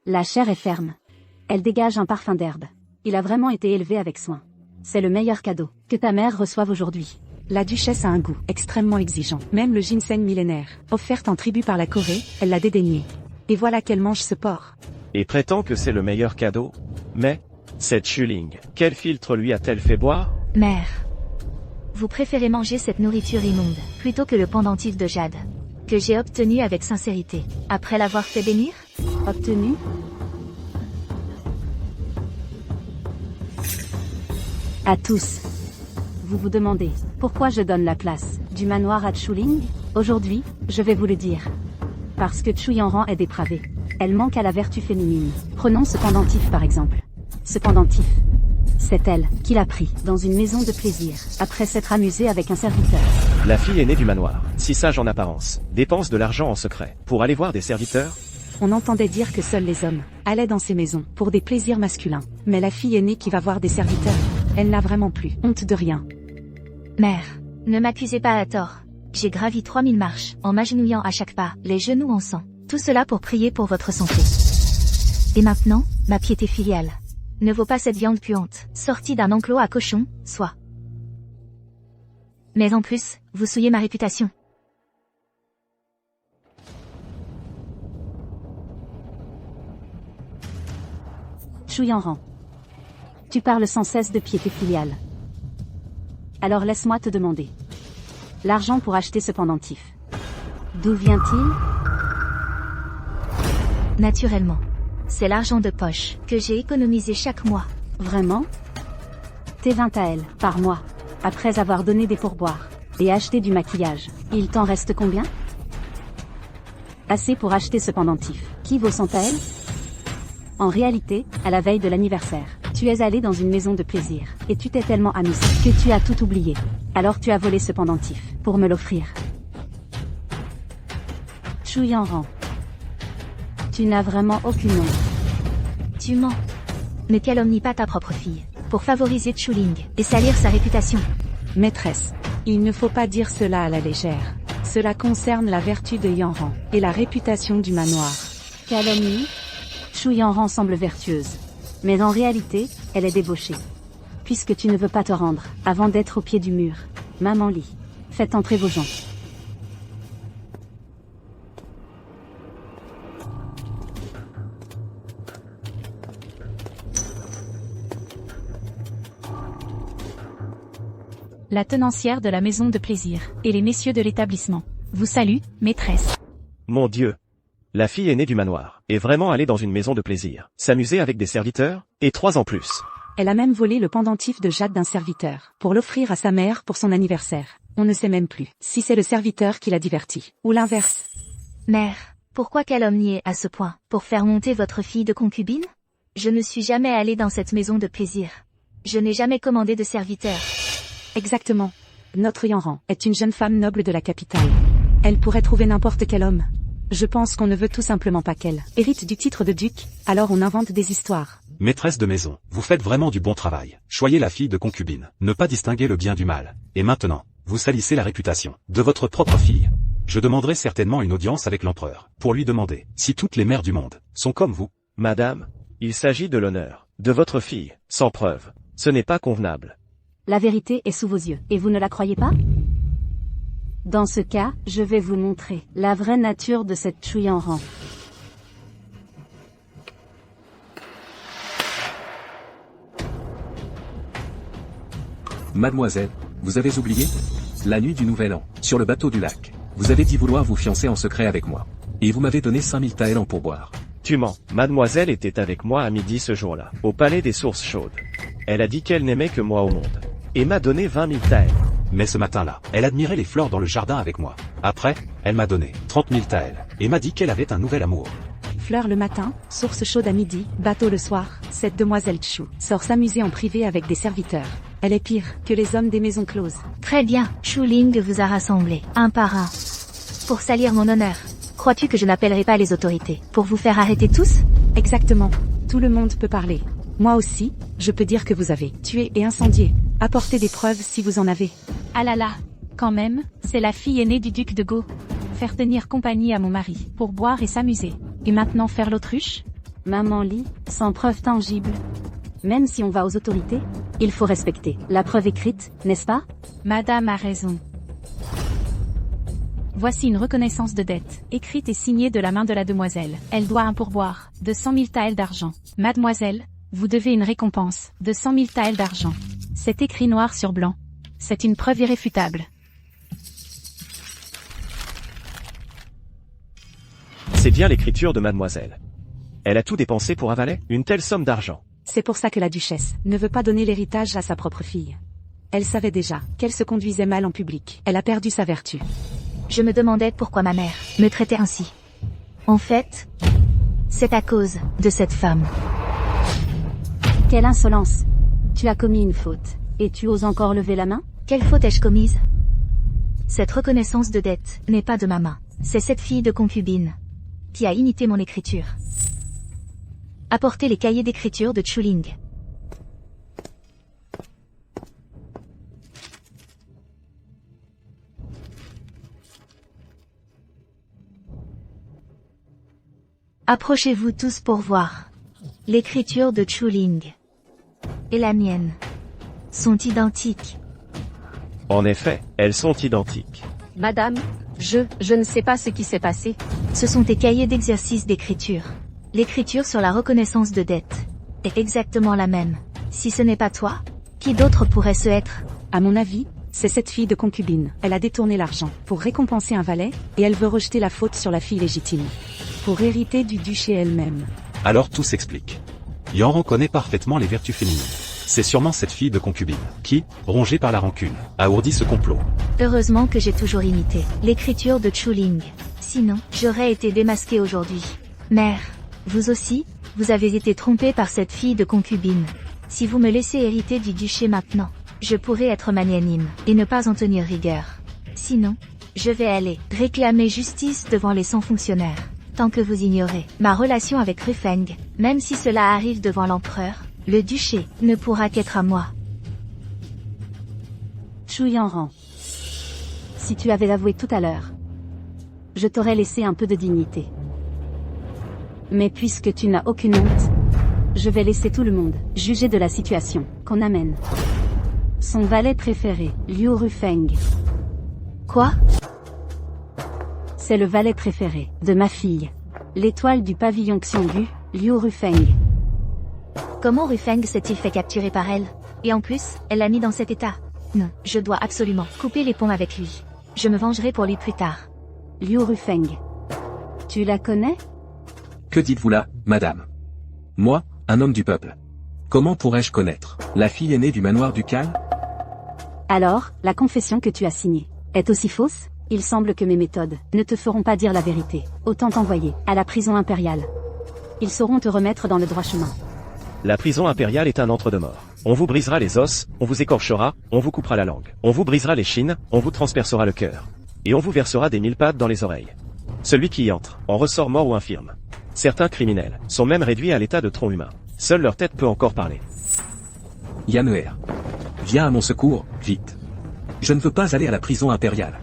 La chair est ferme. Elle dégage un parfum d'herbe. Il a vraiment été élevé avec soin. C'est le meilleur cadeau que ta mère reçoive aujourd'hui. La duchesse a un goût extrêmement exigeant. Même le ginseng millénaire, offert en tribut par la Corée, elle l'a dédaigné. Et voilà qu'elle mange ce porc. Et prétend que c'est le meilleur cadeau. Mais, cette Schulling, quel filtre lui a-t-elle fait boire? Mère, vous préférez manger cette nourriture immonde, plutôt que le pendentif de jade, que j'ai obtenu avec sincérité, après l'avoir fait bénir? Obtenu? À tous. Vous vous demandez, pourquoi je donne la place du manoir à Chuling? Aujourd'hui, je vais vous le dire. Parce que Chu Yanran est dépravée. Elle manque à la vertu féminine. Prenons ce pendentif par exemple. Ce pendentif. C'est elle qui l'a pris dans une maison de plaisir, après s'être amusée avec un serviteur. La fille aînée du manoir, si sage en apparence, dépense de l'argent en secret, pour aller voir des serviteurs? On entendait dire que seuls les hommes allaient dans ces maisons, pour des plaisirs masculins. Mais la fille aînée qui va voir des serviteurs, elle n'a vraiment plus honte de rien. Mère, ne m'accusez pas à tort. J'ai gravi 3000 marches, en m'agenouillant à chaque pas, les genoux en sang. Tout cela pour prier pour votre santé. Et maintenant, ma piété filiale ne vaut pas cette viande puante, sortie d'un enclos à cochons, soit. Mais en plus, vous souillez ma réputation. Chu Yanran. Tu parles sans cesse de piété filiale. Alors laisse-moi te demander. L'argent pour acheter ce pendentif. D'où vient-il? Naturellement. C'est l'argent de poche que j'ai économisé chaque mois. Vraiment? Tes 20 à elle, par mois. Après avoir donné des pourboires et acheté du maquillage. Il t'en reste combien? Assez pour acheter ce pendentif. Qui vaut 100 à elle? En réalité, à la veille de l'anniversaire, tu es allé dans une maison de plaisir, et tu t'es tellement amusé que tu as tout oublié. Alors tu as volé ce pendentif, pour me l'offrir. Chu Yanran. Tu n'as vraiment aucune honte. Tu mens. Ne calomnie pas ta propre fille, pour favoriser Chuling, et salir sa réputation. Maîtresse, il ne faut pas dire cela à la légère. Cela concerne la vertu de Yanran, et la réputation du manoir. Calomnie? Chu Yanran semble vertueuse. Mais en réalité, elle est débauchée. Puisque tu ne veux pas te rendre, avant d'être au pied du mur. Maman Li. Faites entrer vos gens. La tenancière de la maison de plaisir, et les messieurs de l'établissement, vous saluent, maîtresse. Mon Dieu! La fille aînée du manoir est vraiment allée dans une maison de plaisir, s'amuser avec des serviteurs, et 3 en plus. Elle a même volé le pendentif de jade d'un serviteur, pour l'offrir à sa mère pour son anniversaire. On ne sait même plus si c'est le serviteur qui l'a diverti, ou l'inverse. Mère, pourquoi calomnier à ce point? Pour faire monter votre fille de concubine? Je ne suis jamais allée dans cette maison de plaisir. Je n'ai jamais commandé de serviteur. Exactement. Notre Yanran est une jeune femme noble de la capitale. Elle pourrait trouver n'importe quel homme. Je pense qu'on ne veut tout simplement pas qu'elle hérite du titre de duc, alors on invente des histoires. Maîtresse de maison, vous faites vraiment du bon travail. Choyez la fille de concubine, ne pas distinguer le bien du mal. Et maintenant, vous salissez la réputation de votre propre fille. Je demanderai certainement une audience avec l'empereur, pour lui demander si toutes les mères du monde sont comme vous. Madame, il s'agit de l'honneur de votre fille, sans preuve. Ce n'est pas convenable. La vérité est sous vos yeux, et vous ne la croyez pas? Dans ce cas, je vais vous montrer la vraie nature de cette Chu Yanran. Mademoiselle, vous avez oublié? La nuit du Nouvel An, sur le bateau du lac, vous avez dit vouloir vous fiancer en secret avec moi. Et vous m'avez donné 5000 taels en pourboire. Tu mens. Mademoiselle était avec moi à midi ce jour-là, au palais des sources chaudes. Elle a dit qu'elle n'aimait que moi au monde. Et m'a donné 20 000 taels. Mais ce matin-là, elle admirait les fleurs dans le jardin avec moi. Après, elle m'a donné 30 000 taels, et m'a dit qu'elle avait un nouvel amour. Fleur le matin, source chaude à midi, bateau le soir, cette demoiselle Chu sort s'amuser en privé avec des serviteurs. Elle est pire que les hommes des maisons closes. Très bien, Chu Ling vous a rassemblés, un par un. Pour salir mon honneur. Crois-tu que je n'appellerai pas les autorités pour vous faire arrêter tous? Exactement. Tout le monde peut parler. Moi aussi, je peux dire que vous avez tué et incendié. Apportez des preuves si vous en avez. Ah là là, quand même, c'est la fille aînée du duc de Go. Faire tenir compagnie à mon mari, pour boire et s'amuser. Et maintenant faire l'autruche? Maman Li, sans preuve tangible. Même si on va aux autorités, il faut respecter la preuve écrite, n'est-ce pas? Madame a raison. Voici une reconnaissance de dette, écrite et signée de la main de la demoiselle. Elle doit un pourboire, de 100 000 taels d'argent. Mademoiselle, vous devez une récompense, de 100 000 taels d'argent. C'est écrit noir sur blanc. C'est une preuve irréfutable. C'est bien l'écriture de mademoiselle. Elle a tout dépensé pour avaler une telle somme d'argent. C'est pour ça que la duchesse ne veut pas donner l'héritage à sa propre fille. Elle savait déjà qu'elle se conduisait mal en public. Elle a perdu sa vertu. Je me demandais pourquoi ma mère me traitait ainsi. En fait, c'est à cause de cette femme. Quelle insolence! Tu as commis une faute, et tu oses encore lever la main? Quelle faute ai-je commise? Cette reconnaissance de dette n'est pas de ma main. C'est cette fille de concubine qui a imité mon écriture. Apportez les cahiers d'écriture de Chu Ling. Approchez-vous tous pour voir. L'écriture de Chu Ling et la mienne sont identiques. En effet, elles sont identiques. Madame, je ne sais pas ce qui s'est passé. Ce sont tes cahiers d'exercice d'écriture. L'écriture sur la reconnaissance de dette est exactement la même. Si ce n'est pas toi, qui d'autre pourrait ce être? À mon avis, c'est cette fille de concubine. Elle a détourné l'argent pour récompenser un valet, et elle veut rejeter la faute sur la fille légitime. Pour hériter du duché elle-même. Alors tout s'explique. Yanran connaît parfaitement les vertus féminines. C'est sûrement cette fille de concubine qui, rongée par la rancune, a ourdi ce complot. Heureusement que j'ai toujours imité l'écriture de Chu Ling. Sinon, j'aurais été démasquée aujourd'hui. Mère, vous aussi, vous avez été trompée par cette fille de concubine. Si vous me laissez hériter du duché maintenant, je pourrai être magnanime et ne pas en tenir rigueur. Sinon, je vais aller réclamer justice devant les 100 fonctionnaires. Tant que vous ignorez ma relation avec Rufeng, même si cela arrive devant l'empereur, le duché ne pourra qu'être à moi. Chu Yanran. Si tu avais avoué tout à l'heure, je t'aurais laissé un peu de dignité. Mais puisque tu n'as aucune honte, je vais laisser tout le monde juger de la situation qu'on amène. Son valet préféré, Liu Rufeng. Quoi? C'est le valet préféré de ma fille. L'étoile du pavillon Xionggu, Liu Rufeng. Comment Rufeng s'est-il fait capturer par elle? Et en plus, elle l'a mis dans cet état. Non, je dois absolument couper les ponts avec lui. Je me vengerai pour lui plus tard. Liu Rufeng. Tu la connais? Que dites-vous là, madame? Moi, un homme du peuple. Comment pourrais-je connaître la fille aînée du manoir ducal? Alors, la confession que tu as signée est aussi fausse? Il semble que mes méthodes ne te feront pas dire la vérité. Autant t'envoyer à la prison impériale. Ils sauront te remettre dans le droit chemin. La prison impériale est un entre-deux-morts. On vous brisera les os, on vous écorchera, on vous coupera la langue. On vous brisera les chines, on vous transpercera le cœur. Et on vous versera des 1000 pattes dans les oreilles. Celui qui y entre en ressort mort ou infirme. Certains criminels sont même réduits à l'état de tronc humain. Seule leur tête peut encore parler. Yanner. Viens à mon secours, vite. Je ne veux pas aller à la prison impériale.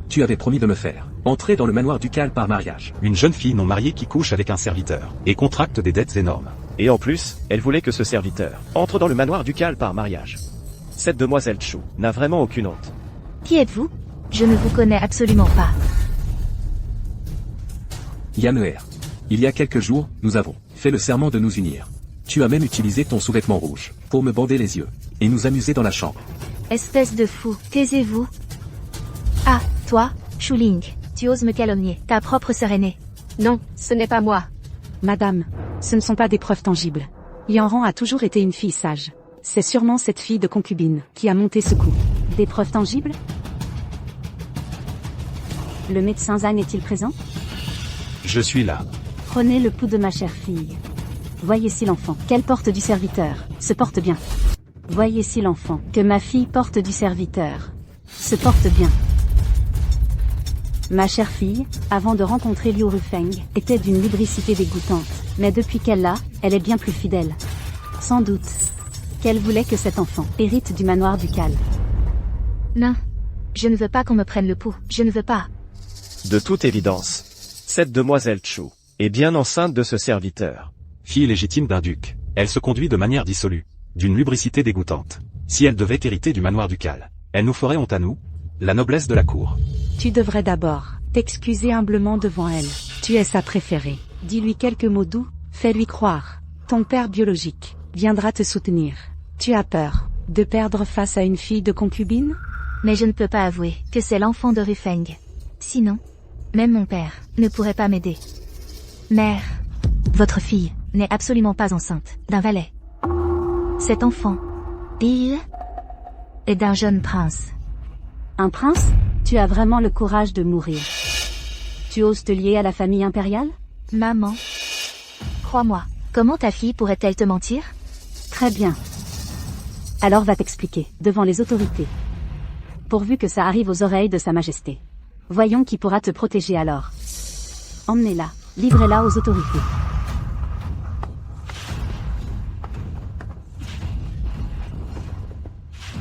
Tu avais promis de me faire entrer dans le manoir ducal par mariage. Une jeune fille non mariée qui couche avec un serviteur et contracte des dettes énormes. Et en plus, elle voulait que ce serviteur entre dans le manoir ducal par mariage. Cette demoiselle Chou n'a vraiment aucune honte. Qui êtes-vous? Je ne vous connais absolument pas. Yanner. Il y a quelques jours, nous avons fait le serment de nous unir. Tu as même utilisé ton sous-vêtement rouge pour me bander les yeux et nous amuser dans la chambre. Espèce de fou, taisez-vous. Ah, toi, Shuling, tu oses me calomnier, ta propre sœur aînée. Non, ce n'est pas moi. Madame, ce ne sont pas des preuves tangibles. Yanran a toujours été une fille sage. C'est sûrement cette fille de concubine qui a monté ce coup. Des preuves tangibles? Le médecin Zhang est-il présent? Je suis là. Prenez le pouls de ma chère fille. Voyez si l'enfant qu'elle porte du serviteur se porte bien. Voyez si l'enfant que ma fille porte du serviteur se porte bien. Ma chère fille, avant de rencontrer Liu Rufeng, était d'une lubricité dégoûtante, mais depuis qu'elle l'a, elle est bien plus fidèle. Sans doute qu'elle voulait que cet enfant hérite du manoir ducal. Non. Je ne veux pas qu'on me prenne le pouls, je ne veux pas. De toute évidence, cette demoiselle Chou est bien enceinte de ce serviteur. Fille légitime d'un duc, elle se conduit de manière dissolue, d'une lubricité dégoûtante. Si elle devait hériter du manoir ducal, elle nous ferait honte à nous, la noblesse de la cour. Tu devrais d'abord t'excuser humblement devant elle. Tu es sa préférée. Dis-lui quelques mots doux, fais-lui croire. Ton père biologique viendra te soutenir. Tu as peur de perdre face à une fille de concubine? Mais je ne peux pas avouer que c'est l'enfant de Rufeng. Sinon, même mon père ne pourrait pas m'aider. Mère, votre fille n'est absolument pas enceinte d'un valet. Cet enfant, il est d'un jeune prince. Un prince? Tu as vraiment le courage de mourir. Tu oses te lier à la famille impériale? Maman, crois-moi, comment ta fille pourrait-elle te mentir? Très bien. Alors va t'expliquer, devant les autorités. Pourvu que ça arrive aux oreilles de Sa Majesté. Voyons qui pourra te protéger alors. Emmenez-la, livrez-la aux autorités.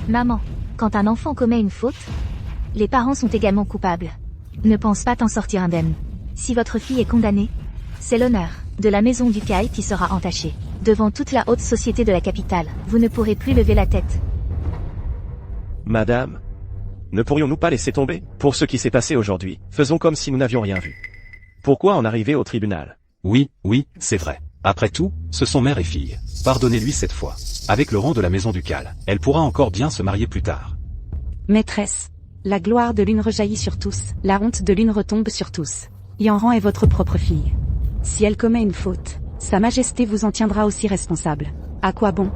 Maman, quand un enfant commet une faute, les parents sont également coupables. Ne pense pas t'en sortir indemne. Si votre fille est condamnée, c'est l'honneur de la maison ducale qui sera entaché. Devant toute la haute société de la capitale, vous ne pourrez plus lever la tête. Madame, ne pourrions-nous pas laisser tomber? Pour ce qui s'est passé aujourd'hui, faisons comme si nous n'avions rien vu. Pourquoi en arriver au tribunal? Oui, c'est vrai. Après tout, ce sont mère et fille. Pardonnez-lui cette fois. Avec le rang de la maison ducale, elle pourra encore bien se marier plus tard. Maîtresse, la gloire de l'une rejaillit sur tous, la honte de l'une retombe sur tous. Yanran est votre propre fille. Si elle commet une faute, Sa Majesté vous en tiendra aussi responsable. À quoi bon?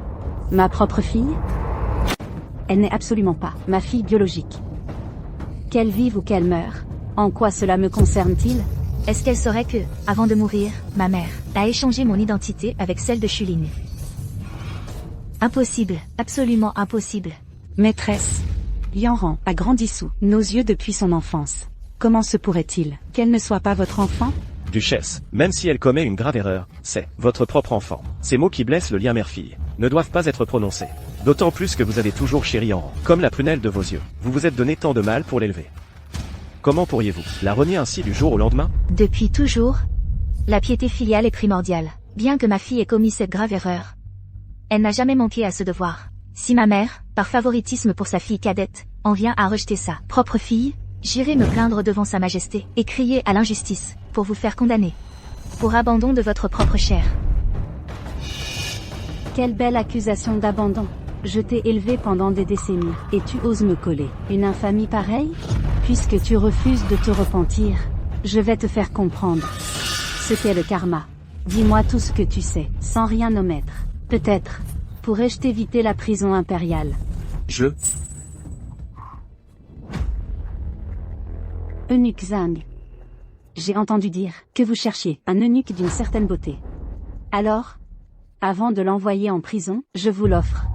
Ma propre fille? Elle n'est absolument pas ma fille biologique. Qu'elle vive ou qu'elle meure, en quoi cela me concerne-t-il? Est-ce qu'elle saurait que, avant de mourir, ma mère a échangé mon identité avec celle de Shuling? Impossible, absolument impossible. Maîtresse, Yanran a grandi sous nos yeux depuis son enfance. Comment se pourrait-il qu'elle ne soit pas votre enfant? Duchesse, même si elle commet une grave erreur, c'est votre propre enfant. Ces mots qui blessent le lien mère-fille ne doivent pas être prononcés. D'autant plus que vous avez toujours chéri Yanran, comme la prunelle de vos yeux. Vous vous êtes donné tant de mal pour l'élever. Comment pourriez-vous la renier ainsi du jour au lendemain? Depuis toujours, la piété filiale est primordiale. Bien que ma fille ait commis cette grave erreur, elle n'a jamais manqué à ce devoir. Si ma mère, par favoritisme pour sa fille cadette, en vient à rejeter sa propre fille, j'irai me plaindre devant Sa Majesté et crier à l'injustice pour vous faire condamner. Pour abandon de votre propre chair. Quelle belle accusation d'abandon. Je t'ai élevé pendant des décennies, et tu oses me coller une infamie pareille? Puisque tu refuses de te repentir, je vais te faire comprendre ce qu'est le karma. Dis-moi tout ce que tu sais, sans rien omettre. Peut-être pourrais-je t'éviter la prison impériale. Eunuque Zhang. J'ai entendu dire que vous cherchiez un eunuque d'une certaine beauté. Alors, avant de l'envoyer en prison, je vous l'offre.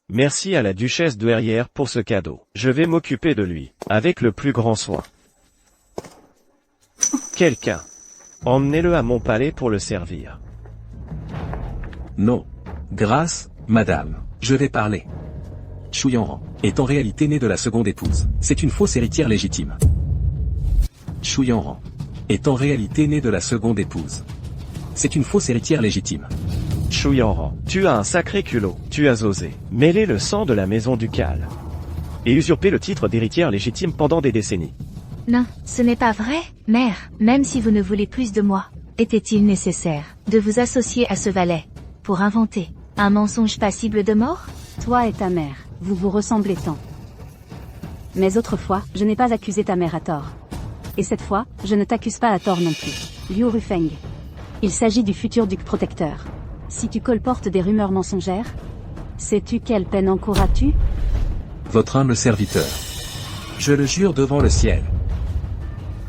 Merci à la duchesse douairière pour ce cadeau. Je vais m'occuper de lui, avec le plus grand soin. Quelqu'un. Emmenez-le à mon palais pour le servir. Non. Grâce, madame. Je vais parler. Shu Yanran est en réalité né de la seconde épouse. C'est une fausse héritière légitime. Shu Yanran est en réalité né de la seconde épouse. C'est une fausse héritière légitime. Shu Yanran, tu as un sacré culot. Tu as osé mêler le sang de la maison ducale et usurper le titre d'héritière légitime pendant des décennies. Non, ce n'est pas vrai, mère. Même si vous ne voulez plus de moi, était-il nécessaire de vous associer à ce valet pour inventer un mensonge passible de mort? Toi et ta mère, vous vous ressemblez tant. Mais autrefois, je n'ai pas accusé ta mère à tort. Et cette fois, je ne t'accuse pas à tort non plus. Liu Rufeng. Il s'agit du futur duc protecteur. Si tu colportes des rumeurs mensongères, sais-tu quelle peine encourras-tu? Votre humble serviteur. Je le jure devant le ciel.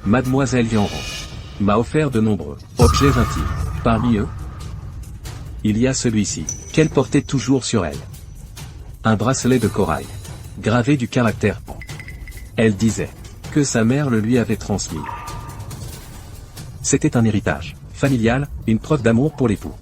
Mademoiselle Yanran m'a offert de nombreux objets intimes. Parmi eux, il y a celui-ci, qu'elle portait toujours sur elle. Un bracelet de corail, gravé du caractère Pan. Elle disait que sa mère le lui avait transmis. C'était un héritage familial, une preuve d'amour pour l'époux.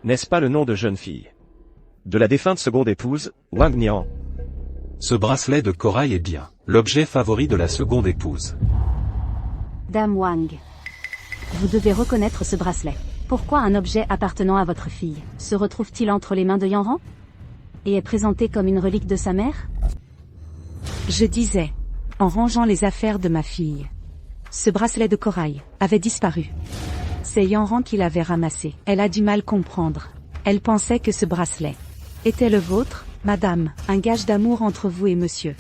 N'est-ce pas le nom de jeune fille de la défunte seconde épouse, Wang Nian? Ce bracelet de corail est bien l'objet favori de la seconde épouse. Dame Wang. Vous devez reconnaître ce bracelet. Pourquoi un objet appartenant à votre fille se retrouve-t-il entre les mains de Yanran et est présenté comme une relique de sa mère? Je disais, en rangeant les affaires de ma fille, ce bracelet de corail avait disparu. C'est Yanran qui l'avait ramassé. Elle a du mal comprendre. Elle pensait que ce bracelet était le vôtre, madame, un gage d'amour entre vous et monsieur.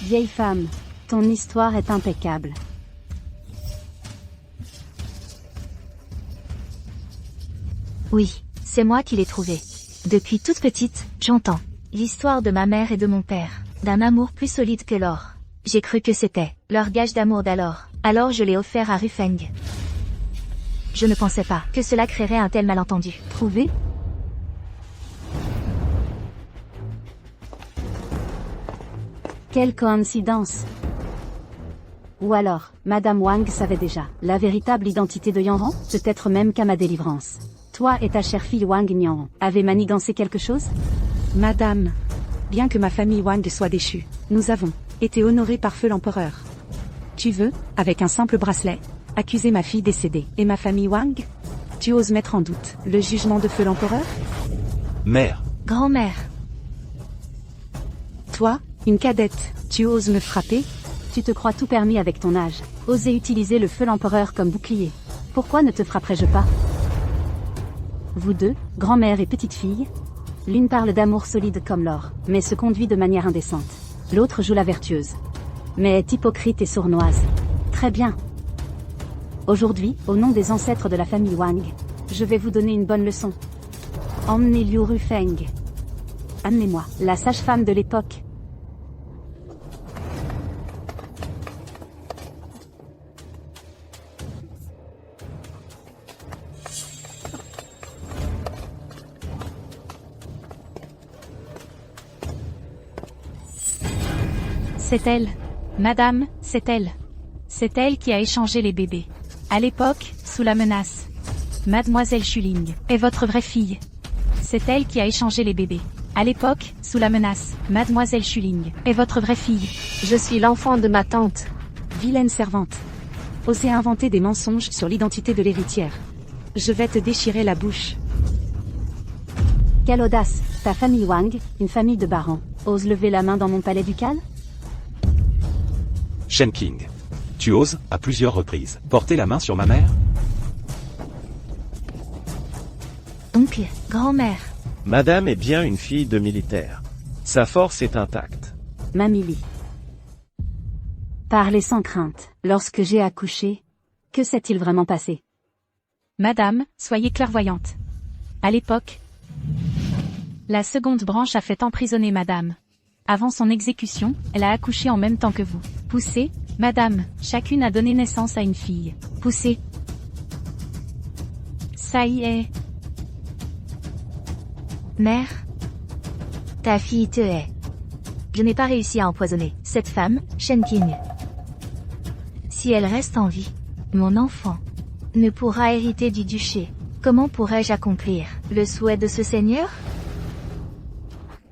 Vieille femme, ton histoire est impeccable. Oui, c'est moi qui l'ai trouvé. Depuis toute petite, j'entends l'histoire de ma mère et de mon père, d'un amour plus solide que l'or. J'ai cru que c'était leur gage d'amour d'alors. Alors je l'ai offert à Rufeng. Je ne pensais pas que cela créerait un tel malentendu. Trouvé? Quelle coïncidence! Ou alors, Madame Wang savait déjà la véritable identité de Yanran, peut-être même qu'à ma délivrance. Toi et ta chère fille Wang Nian avez manigancé quelque chose? Madame, bien que ma famille Wang soit déchue, nous avons été honorés par feu l'empereur. Tu veux, avec un simple bracelet, accuser ma fille décédée et ma famille Wang? Tu oses mettre en doute le jugement de feu l'empereur? Mère. Grand-mère. Toi, une cadette, tu oses me frapper? Tu te crois tout permis avec ton âge. Oser utiliser le feu l'empereur comme bouclier. Pourquoi ne te frapperais-je pas? Vous deux, grand-mère et petite-fille, l'une parle d'amour solide comme l'or, mais se conduit de manière indécente. L'autre joue la vertueuse, mais est hypocrite et sournoise. Très bien. Aujourd'hui, au nom des ancêtres de la famille Wang, je vais vous donner une bonne leçon. Emmenez Liu Rufeng. Amenez-moi, la sage-femme de l'époque. C'est elle. Madame, c'est elle. C'est elle qui a échangé les bébés. À l'époque, sous la menace. Mademoiselle Shuling est votre vraie fille. C'est elle qui a échangé les bébés. À l'époque, sous la menace, Mademoiselle Shuling est votre vraie fille. Je suis l'enfant de ma tante. Vilaine servante. Osez inventer des mensonges sur l'identité de l'héritière. Je vais te déchirer la bouche. Quelle audace! Ta famille Wang, une famille de barons, ose lever la main dans mon palais ducal? Shen King. Tu oses, à plusieurs reprises, porter la main sur ma mère? Oncle, grand-mère. Madame est bien une fille de militaire. Sa force est intacte. Mamili. Parlez sans crainte. Lorsque j'ai accouché, que s'est-il vraiment passé? Madame, soyez clairvoyante. À l'époque, la seconde branche a fait emprisonner madame. Avant son exécution, elle a accouché en même temps que vous. Poussez, madame, chacune a donné naissance à une fille. Poussez. Ça y est. Mère, ta fille te hait. Je n'ai pas réussi à empoisonner cette femme, Shen Qing. Si elle reste en vie, mon enfant ne pourra hériter du duché. Comment pourrais-je accomplir le souhait de ce seigneur?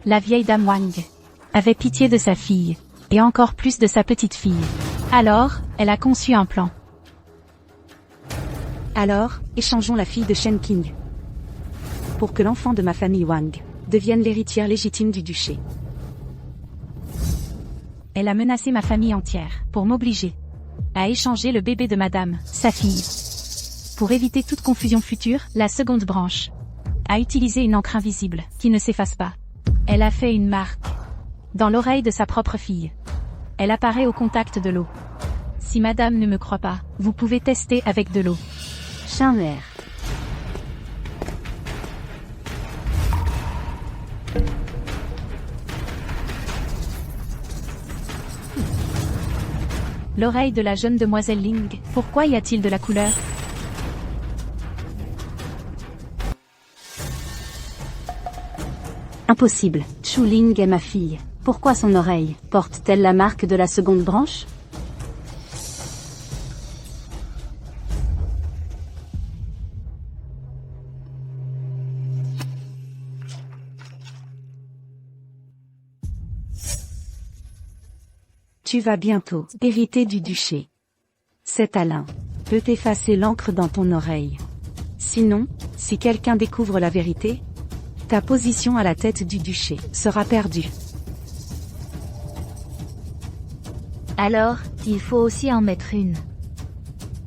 La vieille dame Wang avait pitié de sa fille, et encore plus de sa petite fille. Alors, elle a conçu un plan. Alors, échangeons la fille de Shen Qing. Pour que l'enfant de ma famille Wang devienne l'héritière légitime du duché. Elle a menacé ma famille entière, pour m'obliger à échanger le bébé de madame, sa fille. Pour éviter toute confusion future, la seconde branche a utilisé une encre invisible, qui ne s'efface pas. Elle a fait une marque dans l'oreille de sa propre fille. Elle apparaît au contact de l'eau. Si madame ne me croit pas, vous pouvez tester avec de l'eau. Chimère. L'oreille de la jeune demoiselle Ling, pourquoi y a-t-il de la couleur? Impossible. Chu Ling est ma fille. Pourquoi son oreille porte-t-elle la marque de la seconde branche? Tu vas bientôt hériter du duché. Cet Alain peut effacer l'encre dans ton oreille. Sinon, si quelqu'un découvre la vérité, ta position à la tête du duché sera perdue. Alors, il faut aussi en mettre une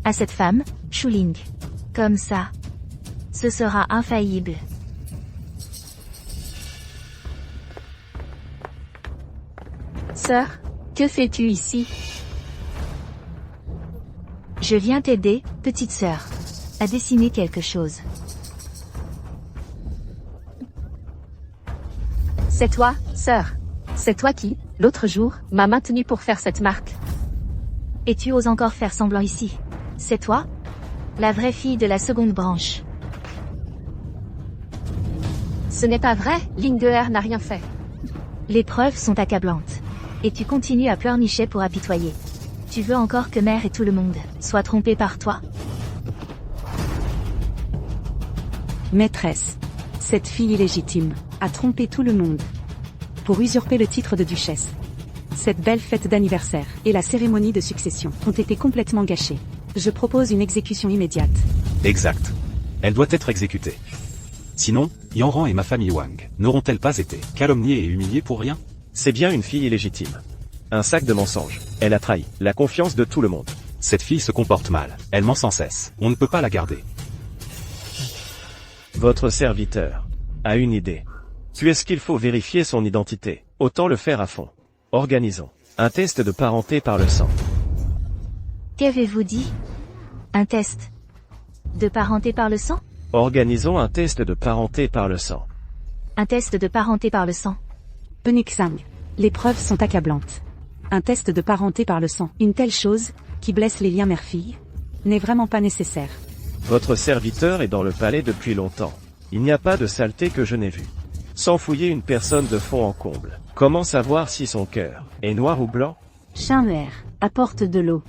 à cette femme, Chu Ling. Comme ça, ce sera infaillible. Sœur, que fais-tu ici? Je viens t'aider, petite sœur, à dessiner quelque chose. C'est toi, sœur. C'est toi qui, l'autre jour, m'as maintenu pour faire cette marque. Et tu oses encore faire semblant ici. C'est toi? La vraie fille de la seconde branche. Ce n'est pas vrai, Lingeher n'a rien fait. Les preuves sont accablantes. Et tu continues à pleurnicher pour apitoyer. Tu veux encore que mère et tout le monde soient trompés par toi? Maîtresse, cette fille illégitime a trompé tout le monde pour usurper le titre de duchesse. Cette belle fête d'anniversaire et la cérémonie de succession ont été complètement gâchées. Je propose une exécution immédiate. Exact. Elle doit être exécutée. Sinon, Yanran et ma famille Wang n'auront-elles pas été calomniées et humiliées pour rien? C'est bien une fille illégitime. Un sac de mensonges. Elle a trahi la confiance de tout le monde. Cette fille se comporte mal. Elle ment sans cesse. On ne peut pas la garder. Votre serviteur a une idée. Puisqu'il faut vérifier son identité, autant le faire à fond. Organisons un test de parenté par le sang. Qu'avez-vous dit? Un test de parenté par le sang? Organisons un test de parenté par le sang. Un test de parenté par le sang. Penixang, les preuves sont accablantes. Un test de parenté par le sang, une telle chose, qui blesse les liens mère-fille, n'est vraiment pas nécessaire. Votre serviteur est dans le palais depuis longtemps. Il n'y a pas de saleté que je n'ai vue. Sans fouiller une personne de fond en comble. Comment savoir si son cœur est noir ou blanc? Chimère, apporte de l'eau.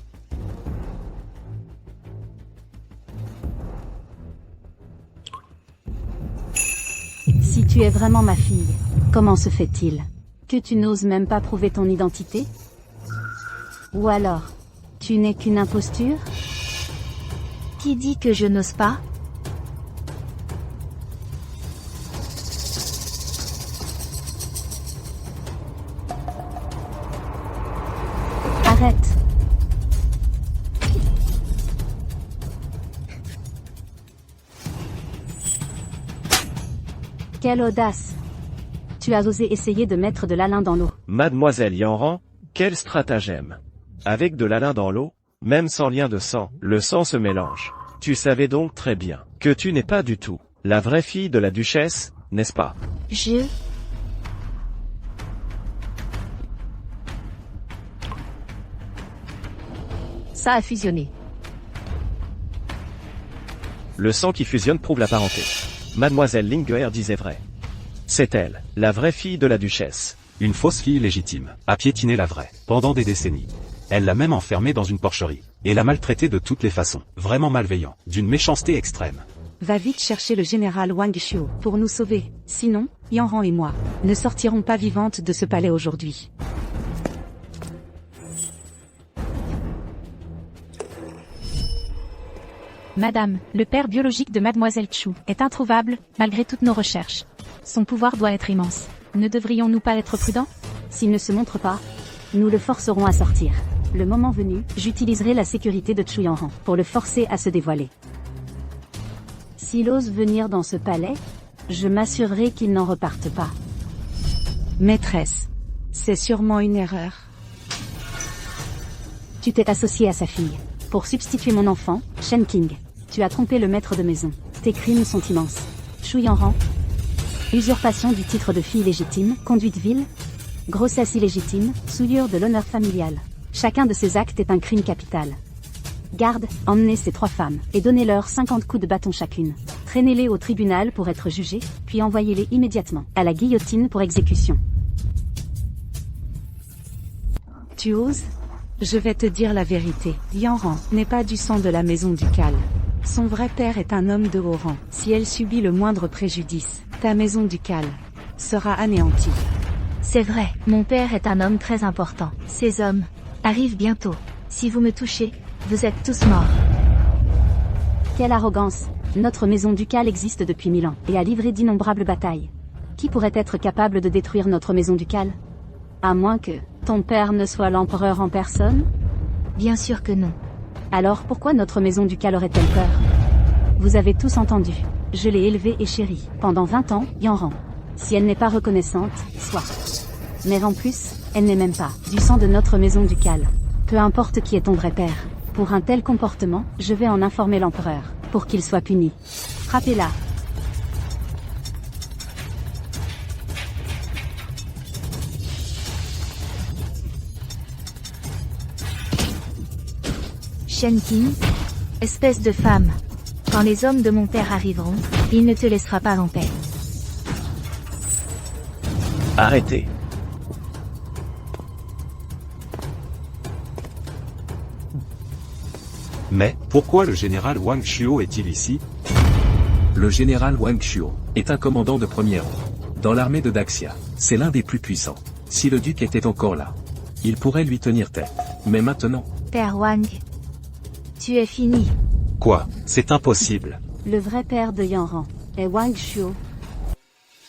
Si tu es vraiment ma fille, comment se fait-il que tu n'oses même pas prouver ton identité? Ou alors, tu n'es qu'une imposture? Qui dit que je n'ose pas? Arrête. Quelle audace! Tu as osé essayer de mettre de l'alun dans l'eau. Mademoiselle Yanran, quel stratagème! Avec de l'alun dans l'eau, même sans lien de sang, le sang se mélange. Tu savais donc très bien que tu n'es pas du tout la vraie fille de la duchesse, n'est-ce pas? Ça a fusionné. Le sang qui fusionne prouve la parenté. Mademoiselle Linguère disait vrai. C'est elle, la vraie fille de la duchesse. Une fausse fille légitime, a piétiné la vraie, pendant des décennies. Elle l'a même enfermée dans une porcherie, et l'a maltraitée de toutes les façons, vraiment malveillant, d'une méchanceté extrême. Va vite chercher le général Wang Xiu pour nous sauver. Sinon, Yanran et moi ne sortirons pas vivantes de ce palais aujourd'hui. Madame, le père biologique de Mademoiselle Chu est introuvable, malgré toutes nos recherches. Son pouvoir doit être immense. Ne devrions-nous pas être prudents? S'il ne se montre pas, nous le forcerons à sortir. Le moment venu, j'utiliserai la sécurité de Chu Yanran pour le forcer à se dévoiler. S'il ose venir dans ce palais, je m'assurerai qu'il n'en reparte pas. Maîtresse, c'est sûrement une erreur. Tu t'es associé à sa fille pour substituer mon enfant, Shen King. Tu as trompé le maître de maison. Tes crimes sont immenses. Chu Yanran. Usurpation du titre de fille légitime, conduite vile, grossesse illégitime, souillure de l'honneur familial. Chacun de ces actes est un crime capital. Garde, emmenez ces 3 femmes, et donnez-leur 50 coups de bâton chacune. Traînez-les au tribunal pour être jugées, puis envoyez-les immédiatement à la guillotine pour exécution. Tu oses? Je vais te dire la vérité. Yanran n'est pas du sang de la maison ducale. Son vrai père est un homme de haut rang. Si elle subit le moindre préjudice, ta maison ducale sera anéantie. C'est vrai, mon père est un homme très important. Ces hommes arrivent bientôt. Si vous me touchez, vous êtes tous morts. Quelle arrogance! Notre maison ducale existe depuis 1000 ans, et a livré d'innombrables batailles. Qui pourrait être capable de détruire notre maison ducale? À moins que ton père ne soit l'empereur en personne? Bien sûr que non. Alors pourquoi notre maison ducale aurait-elle peur? Vous avez tous entendu. Je l'ai élevée et chérie, pendant 20 ans, Yanran. Si elle n'est pas reconnaissante, soit. Mais en plus, elle n'est même pas du sang de notre maison ducale. Peu importe qui est ton vrai père. Pour un tel comportement, je vais en informer l'empereur, pour qu'il soit puni. Frappez-la. Shen King, espèce de femme. Quand les hommes de mon père arriveront, il ne te laissera pas en paix. Arrêtez. Mais, pourquoi le général Wang Xiu est-il ici? Le général Wang Xiu est un commandant de premier rang. Dans l'armée de Daxia, c'est l'un des plus puissants. Si le duc était encore là, il pourrait lui tenir tête. Mais maintenant... Père Wang, tu es fini. Quoi? C'est impossible. Le vrai père de Yanran est Wang Xiu.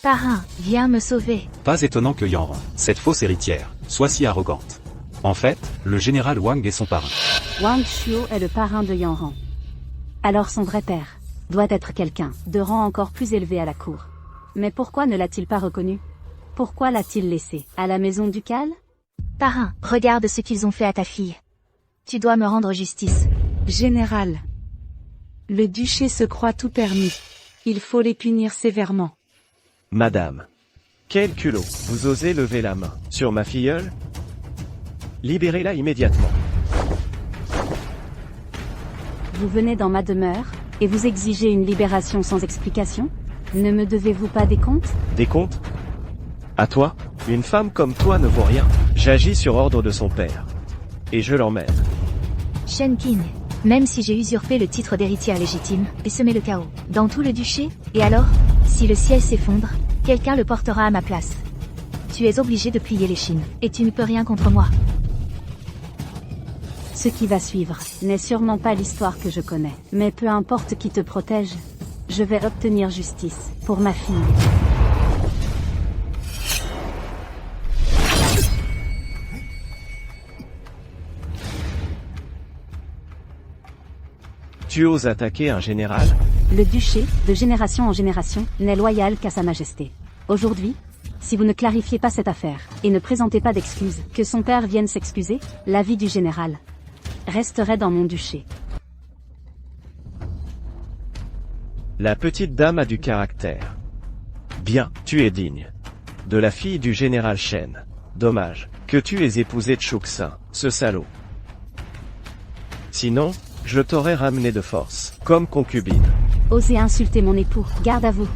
Parrain, viens me sauver. Pas étonnant que Yanran, cette fausse héritière, soit si arrogante. En fait, le général Wang est son parrain. Wang Xiu est le parrain de Yanran. Alors son vrai père doit être quelqu'un de rang encore plus élevé à la cour. Mais pourquoi ne l'a-t-il pas reconnu? Pourquoi l'a-t-il laissé à la maison ducale? Parrain, regarde ce qu'ils ont fait à ta fille. Tu dois me rendre justice. Général, le duché se croit tout permis. Il faut les punir sévèrement. Madame. Quel culot, vous osez lever la main sur ma filleule? Libérez-la immédiatement. Vous venez dans ma demeure, et vous exigez une libération sans explication? Ne me devez-vous pas des comptes? Des comptes? À toi? Une femme comme toi ne vaut rien. J'agis sur ordre de son père. Et je l'emmène. Shen King, même si j'ai usurpé le titre d'héritière légitime, et semé le chaos dans tout le duché, et alors, si le ciel s'effondre, quelqu'un le portera à ma place. Tu es obligé de plier l'échine, et tu ne peux rien contre moi. Ce qui va suivre n'est sûrement pas l'histoire que je connais. Mais peu importe qui te protège, je vais obtenir justice pour ma fille. Tu oses attaquer un général? Le duché, de génération en génération, n'est loyal qu'à sa majesté. Aujourd'hui, Si vous ne clarifiez pas cette affaire, et ne présentez pas d'excuses, que son père vienne s'excuser, la vie du général resterait dans mon duché. La petite dame a du caractère. Bien, tu es digne de la fille du général Shen. Dommage que tu aies épousé Tchouksin, ce salaud. Sinon, je t'aurais ramené de force, comme concubine. Osez insulter mon époux, garde à vous.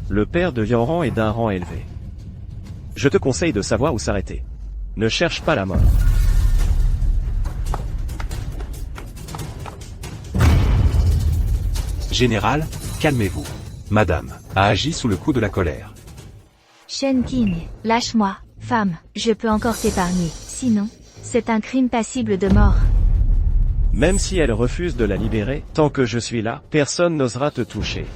Le père de Yanran est d'un rang élevé. Je te conseille de savoir où s'arrêter. Ne cherche pas la mort. Général, calmez-vous. Madame a agi sous le coup de la colère. Shen King, lâche-moi, femme, je peux encore t'épargner. Sinon, c'est un crime passible de mort. Même si elle refuse de la libérer, tant que je suis là, personne n'osera te toucher.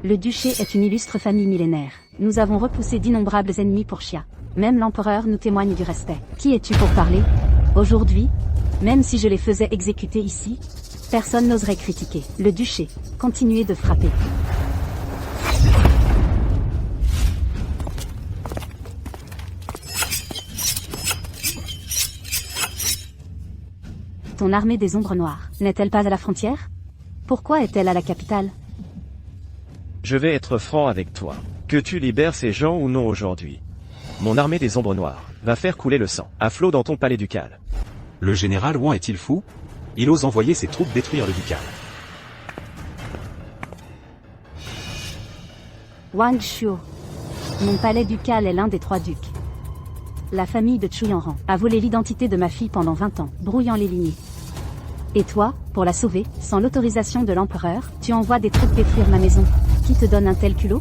Le duché est une illustre famille millénaire. Nous avons repoussé d'innombrables ennemis pour Xia. Même l'empereur nous témoigne du respect. Qui es-tu pour parler? Aujourd'hui, même si je les faisais exécuter ici, personne n'oserait critiquer. Le duché, continuez de frapper. Ton armée des ombres noires, n'est-elle pas à la frontière? Pourquoi est-elle à la capitale? Je vais être franc avec toi. Que tu libères ces gens ou non aujourd'hui. Mon armée des ombres noires va faire couler le sang à flot dans ton palais ducal. Le général Wang est-il fou? Il ose envoyer ses troupes détruire le ducal. Wang Shuo. Mon palais ducal est l'un des 3 ducs. La famille de Chu Yanran a volé l'identité de ma fille pendant 20 ans, brouillant les lignées. Et toi, pour la sauver, sans l'autorisation de l'empereur, tu envoies des troupes détruire ma maison. Qui te donne un tel culot?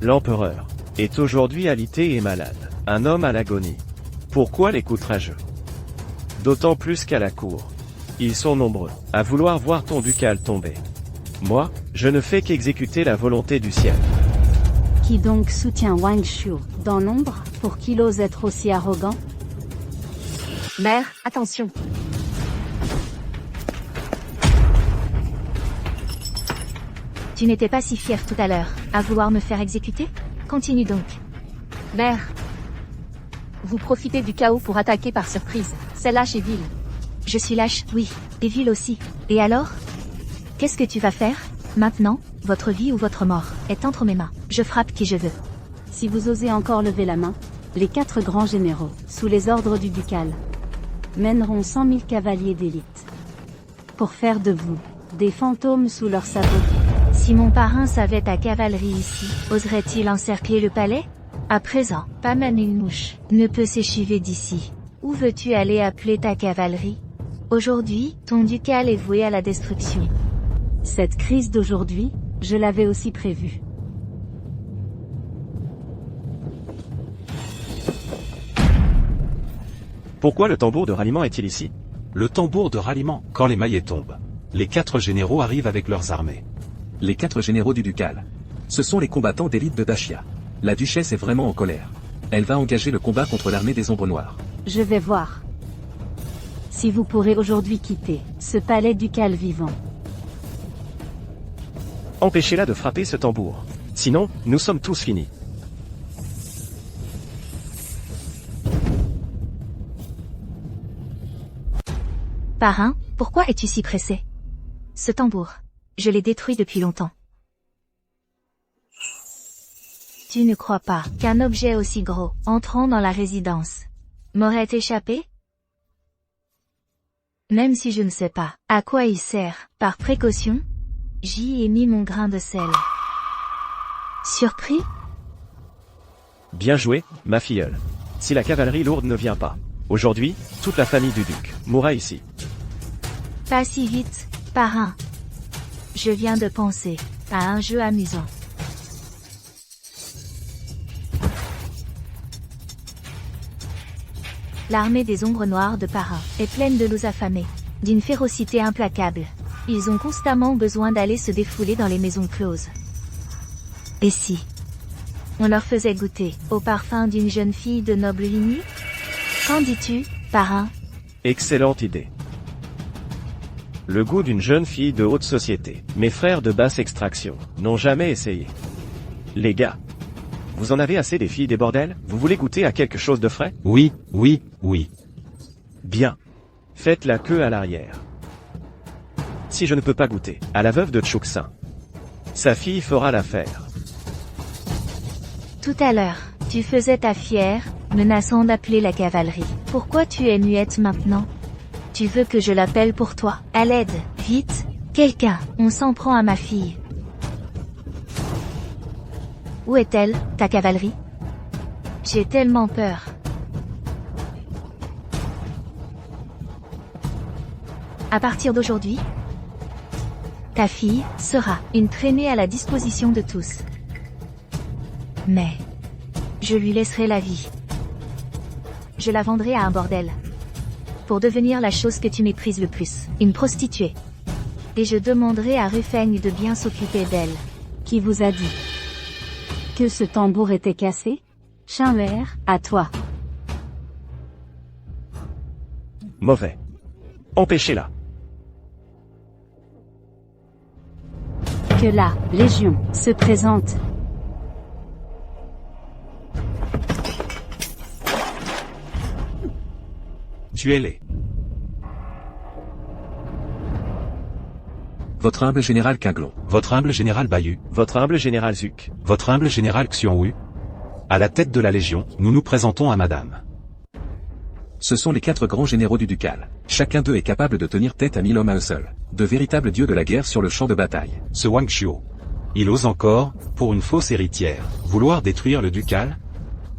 L'empereur est aujourd'hui alité et malade. Un homme à l'agonie. Pourquoi les outrageux? D'autant plus qu'à la cour. Ils sont nombreux à vouloir voir ton ducal tomber. Moi, je ne fais qu'exécuter la volonté du ciel. Qui donc soutient Wang Shuo dans l'ombre, pour qu'il ose être aussi arrogant? Mère, attention. Tu n'étais pas si fière tout à l'heure, à vouloir me faire exécuter? Continue donc. Mère. Vous profitez du chaos pour attaquer par surprise. C'est lâche et vil. Je suis lâche, oui, et vil aussi. Et alors? Qu'est-ce que tu vas faire? Maintenant, votre vie ou votre mort est entre mes mains. Je frappe qui je veux. Si vous osez encore lever la main, les 4 grands généraux, sous les ordres du ducal, mèneront 100 000 cavaliers d'élite. Pour faire de vous, des fantômes sous leurs sabots. Si mon parrain savait ta cavalerie ici, oserait-il encercler le palais? À présent, pas même une mouche ne peut s'échiver d'ici. Où veux-tu aller appeler ta cavalerie? Aujourd'hui, ton ducal est voué à la destruction. Cette crise d'aujourd'hui, je l'avais aussi prévue. Pourquoi le tambour de ralliement est-il ici? Le tambour de ralliement, quand les maillets tombent. Les 4 généraux arrivent avec leurs armées. Les 4 généraux du ducal. Ce sont les combattants d'élite de Dachia. La duchesse est vraiment en colère. Elle va engager le combat contre l'armée des ombres noires. Je vais voir. Si vous pourrez aujourd'hui quitter ce palais ducal vivant. Empêchez-la de frapper ce tambour. Sinon, nous sommes tous finis. Parrain, pourquoi es-tu si pressé? Ce tambour, je l'ai détruit depuis longtemps. Tu ne crois pas qu'un objet aussi gros, entrant dans la résidence, m'aurait échappé? Même si je ne sais pas à quoi il sert, par précaution, j'y ai mis mon grain de sel. Surpris? Bien joué, ma filleule. Si la cavalerie lourde ne vient pas, aujourd'hui, toute la famille du duc mourra ici. Pas si vite, parrain. Je viens de penser à un jeu amusant. L'armée des ombres noires de Parrain est pleine de loups affamés, d'une férocité implacable. Ils ont constamment besoin d'aller se défouler dans les maisons closes. Et si On leur faisait goûter au parfum d'une jeune fille de noble lignée? Qu'en dis-tu, parrain? Excellente idée. Le goût d'une jeune fille de haute société. Mes frères de basse extraction n'ont jamais essayé. Les gars, vous en avez assez des filles des bordels? Vous voulez goûter à quelque chose de frais? Oui, oui, oui. Bien. Faites la queue à l'arrière. Si je ne peux pas goûter à la veuve de Tchouksin, sa fille fera l'affaire. Tout à l'heure, tu faisais ta fière, menaçant d'appeler la cavalerie. Pourquoi tu es muette maintenant? Tu veux que je l'appelle pour toi? À l'aide, vite, quelqu'un, on s'en prend à ma fille. Où est-elle, ta cavalerie? J'ai tellement peur. À partir d'aujourd'hui, ta fille sera une traînée à la disposition de tous. Mais je lui laisserai la vie. Je la vendrai à un bordel. Pour devenir la chose que tu méprises le plus, une prostituée. Et je demanderai à Rufaigne de bien s'occuper d'elle. Qui vous a dit que ce tambour était cassé? Chimère, à toi. Mauvais. Empêchez-la. Que la Légion se présente. Tuez-les. Votre humble général Quinglon. Votre humble général Bayu. Votre humble général Zuc. Votre humble général Xiongwu. À la tête de la Légion, nous nous présentons à madame. Ce sont les 4 grands généraux du ducal. Chacun d'eux est capable de tenir tête à 1000 hommes à eux seuls. De véritables dieux de la guerre sur le champ de bataille. Ce Wang Xiu. Il ose encore, pour une fausse héritière, vouloir détruire le ducal?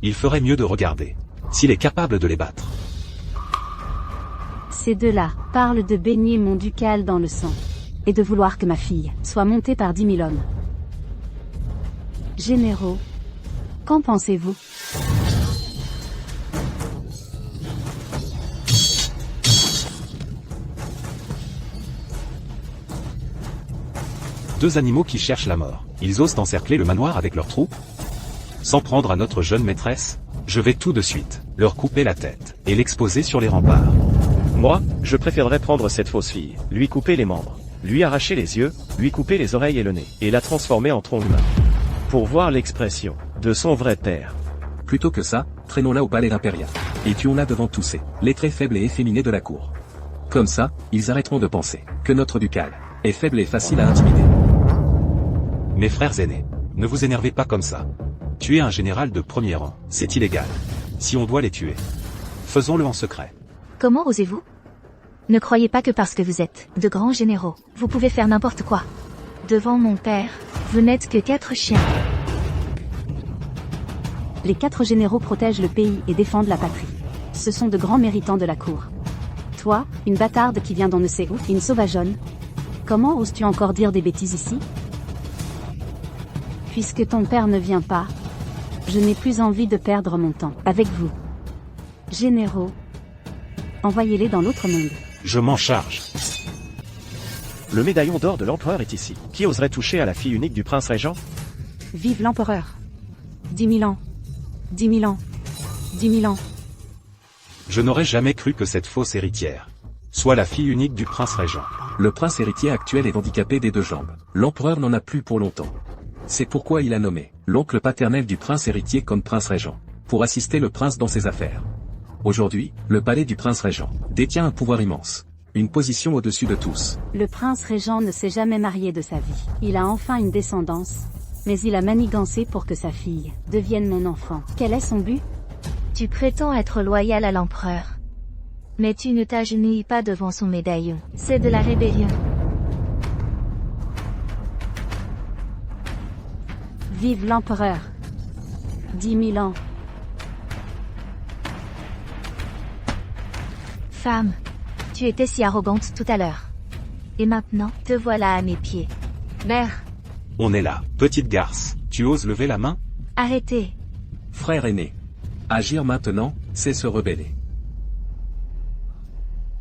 Il ferait mieux de regarder s'il est capable de les battre. Ces deux-là parlent de baigner mon ducal dans le sang. Et de vouloir que ma fille soit montée par 10 000 hommes. Généraux, qu'en pensez-vous? Deux animaux qui cherchent la mort. Ils osent encercler le manoir avec leurs troupes? S'en prendre à notre jeune maîtresse? Je vais tout de suite leur couper la tête et l'exposer sur les remparts. Moi, je préférerais prendre cette fausse fille, lui couper les membres, lui arracher les yeux, lui couper les oreilles et le nez, et la transformer en tronc humain. Pour voir l'expression de son vrai père. Plutôt que ça, traînons-la au palais impérial. Et tuons-la devant tous ces les très faibles et efféminés de la cour. Comme ça, ils arrêteront de penser que notre ducal est faible et facile à intimider. Mes frères aînés, ne vous énervez pas comme ça. Tuer un général de premier rang, c'est illégal. Si on doit les tuer, faisons-le en secret. Comment osez-vous? Ne croyez pas que parce que vous êtes de grands généraux, vous pouvez faire n'importe quoi. Devant mon père, vous n'êtes que 4 chiens. Les 4 généraux protègent le pays et défendent la patrie. Ce sont de grands méritants de la cour. Toi, une bâtarde qui vient d'on ne sait où, une sauvageonne. Comment oses-tu encore dire des bêtises ici? Puisque ton père ne vient pas, je n'ai plus envie de perdre mon temps avec vous. Généraux, envoyez-les dans l'autre monde. Je m'en charge. Le médaillon d'or de l'empereur est ici. Qui oserait toucher à la fille unique du prince régent? Vive l'empereur. 10 000 ans. 10 000 ans. 10 000 ans. Je n'aurais jamais cru que cette fausse héritière soit la fille unique du prince régent. Le prince héritier actuel est handicapé des 2 jambes. L'empereur n'en a plus pour longtemps. C'est pourquoi il a nommé l'oncle paternel du prince héritier comme prince régent, pour assister le prince dans ses affaires. Aujourd'hui, le palais du prince régent détient un pouvoir immense, une position au-dessus de tous. Le prince régent ne s'est jamais marié de sa vie. Il a enfin une descendance, mais il a manigancé pour que sa fille devienne mon enfant. Quel est son but? Tu prétends être loyal à l'empereur. Mais tu ne t'agenouilles pas devant son médaillon. C'est de la rébellion. Vive l'empereur. 10 000 ans. Femme, tu étais si arrogante tout à l'heure. Et maintenant, te voilà à mes pieds. Mère, On est là, petite garce. Tu oses lever la main? Arrêtez. Frère aîné. Agir maintenant, c'est se rebeller.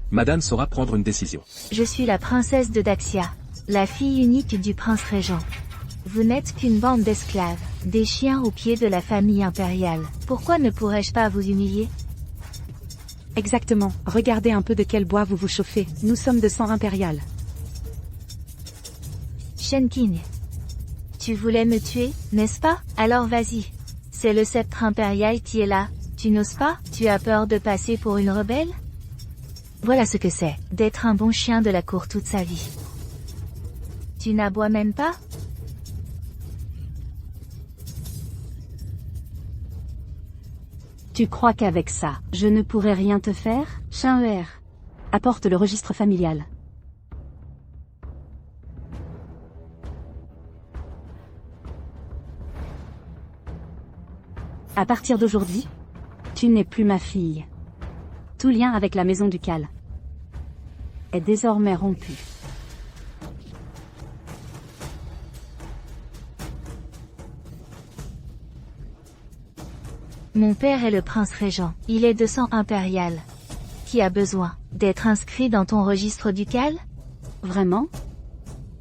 Madame saura prendre une décision. Je suis la princesse de Daxia, la fille unique du prince régent. Vous n'êtes qu'une bande d'esclaves, des chiens aux pieds de la famille impériale. Pourquoi ne pourrais-je pas vous humilier? Exactement, regardez un peu de quel bois vous vous chauffez, nous sommes de sang impérial. Shen King. Tu voulais me tuer, n'est-ce pas? Alors vas-y. C'est le sceptre impérial qui est là. Tu n'oses pas? Tu as peur de passer pour une rebelle? Voilà ce que c'est, d'être un bon chien de la cour toute sa vie. Tu n'aboies même pas? Tu crois qu'avec ça, je ne pourrais rien te faire? Shen-Er. Apporte le registre familial. À partir d'aujourd'hui, tu n'es plus ma fille. Tout lien avec la maison du Cal est désormais rompu. Mon père est le prince régent, il est de sang impérial. Qui a besoin d'être inscrit dans ton registre ducal? Vraiment?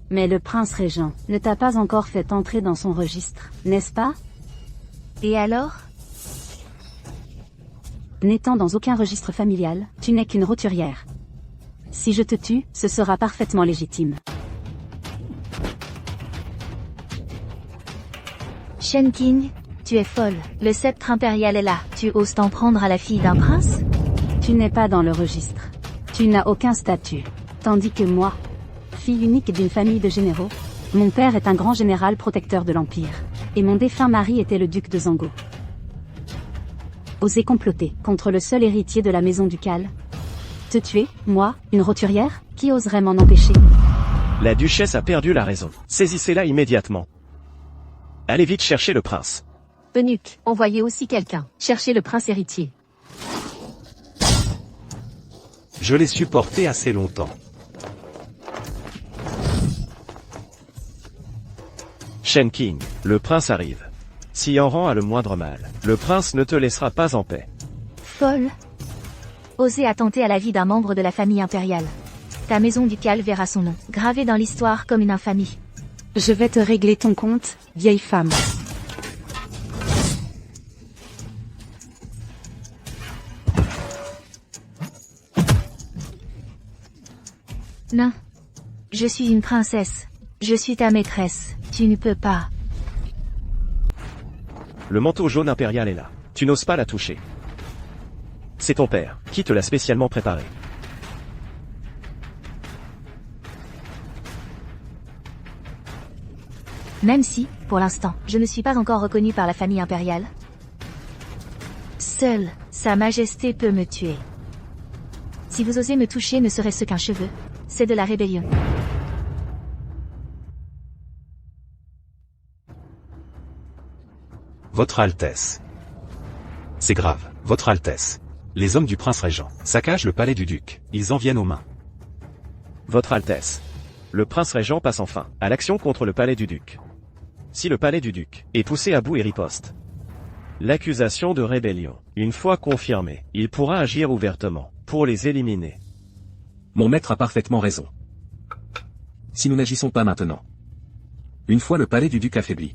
Mais le prince régent ne t'a pas encore fait entrer dans son registre, n'est-ce pas? Et alors? N'étant dans aucun registre familial, tu n'es qu'une roturière. Si je te tue, ce sera parfaitement légitime. Shen King, tu es folle. Le sceptre impérial est là. Tu oses t'en prendre à la fille d'un prince? Tu n'es pas dans le registre. Tu n'as aucun statut. Tandis que moi, fille unique d'une famille de généraux, mon père est un grand général protecteur de l'Empire. Et mon défunt mari était le duc de Zango. Oser comploter contre le seul héritier de la maison ducale. Te tuer, moi, une roturière, qui oserait m'en empêcher? La duchesse a perdu la raison. Saisissez-la immédiatement. Allez vite chercher le prince. Eunuque, envoyez aussi quelqu'un. Cherchez le prince héritier. Je l'ai supporté assez longtemps. Shen King, le prince arrive. Si Yanran a le moindre mal, le prince ne te laissera pas en paix. Folle. Oser attenter à la vie d'un membre de la famille impériale. Ta maison ducale verra son nom, gravé dans l'histoire comme une infamie. Je vais te régler ton compte, vieille femme. Non. Je suis une princesse. Je suis ta maîtresse. Tu ne peux pas. Le manteau jaune impérial est là. Tu n'oses pas la toucher. C'est ton père, qui te l'a spécialement préparé. Même si, pour l'instant, je ne suis pas encore reconnue par la famille impériale. Seule, Sa Majesté peut me tuer. Si vous osez me toucher ne serait-ce qu'un cheveu, c'est de la rébellion. Votre Altesse. C'est grave, Votre Altesse. Les hommes du prince régent saccagent le palais du duc, ils en viennent aux mains. Votre Altesse. Le prince régent passe enfin à l'action contre le palais du duc. Si le palais du duc est poussé à bout et riposte, l'accusation de rébellion, une fois confirmée, il pourra agir ouvertement pour les éliminer. Mon maître a parfaitement raison. Si nous n'agissons pas maintenant, une fois le palais du duc affaibli,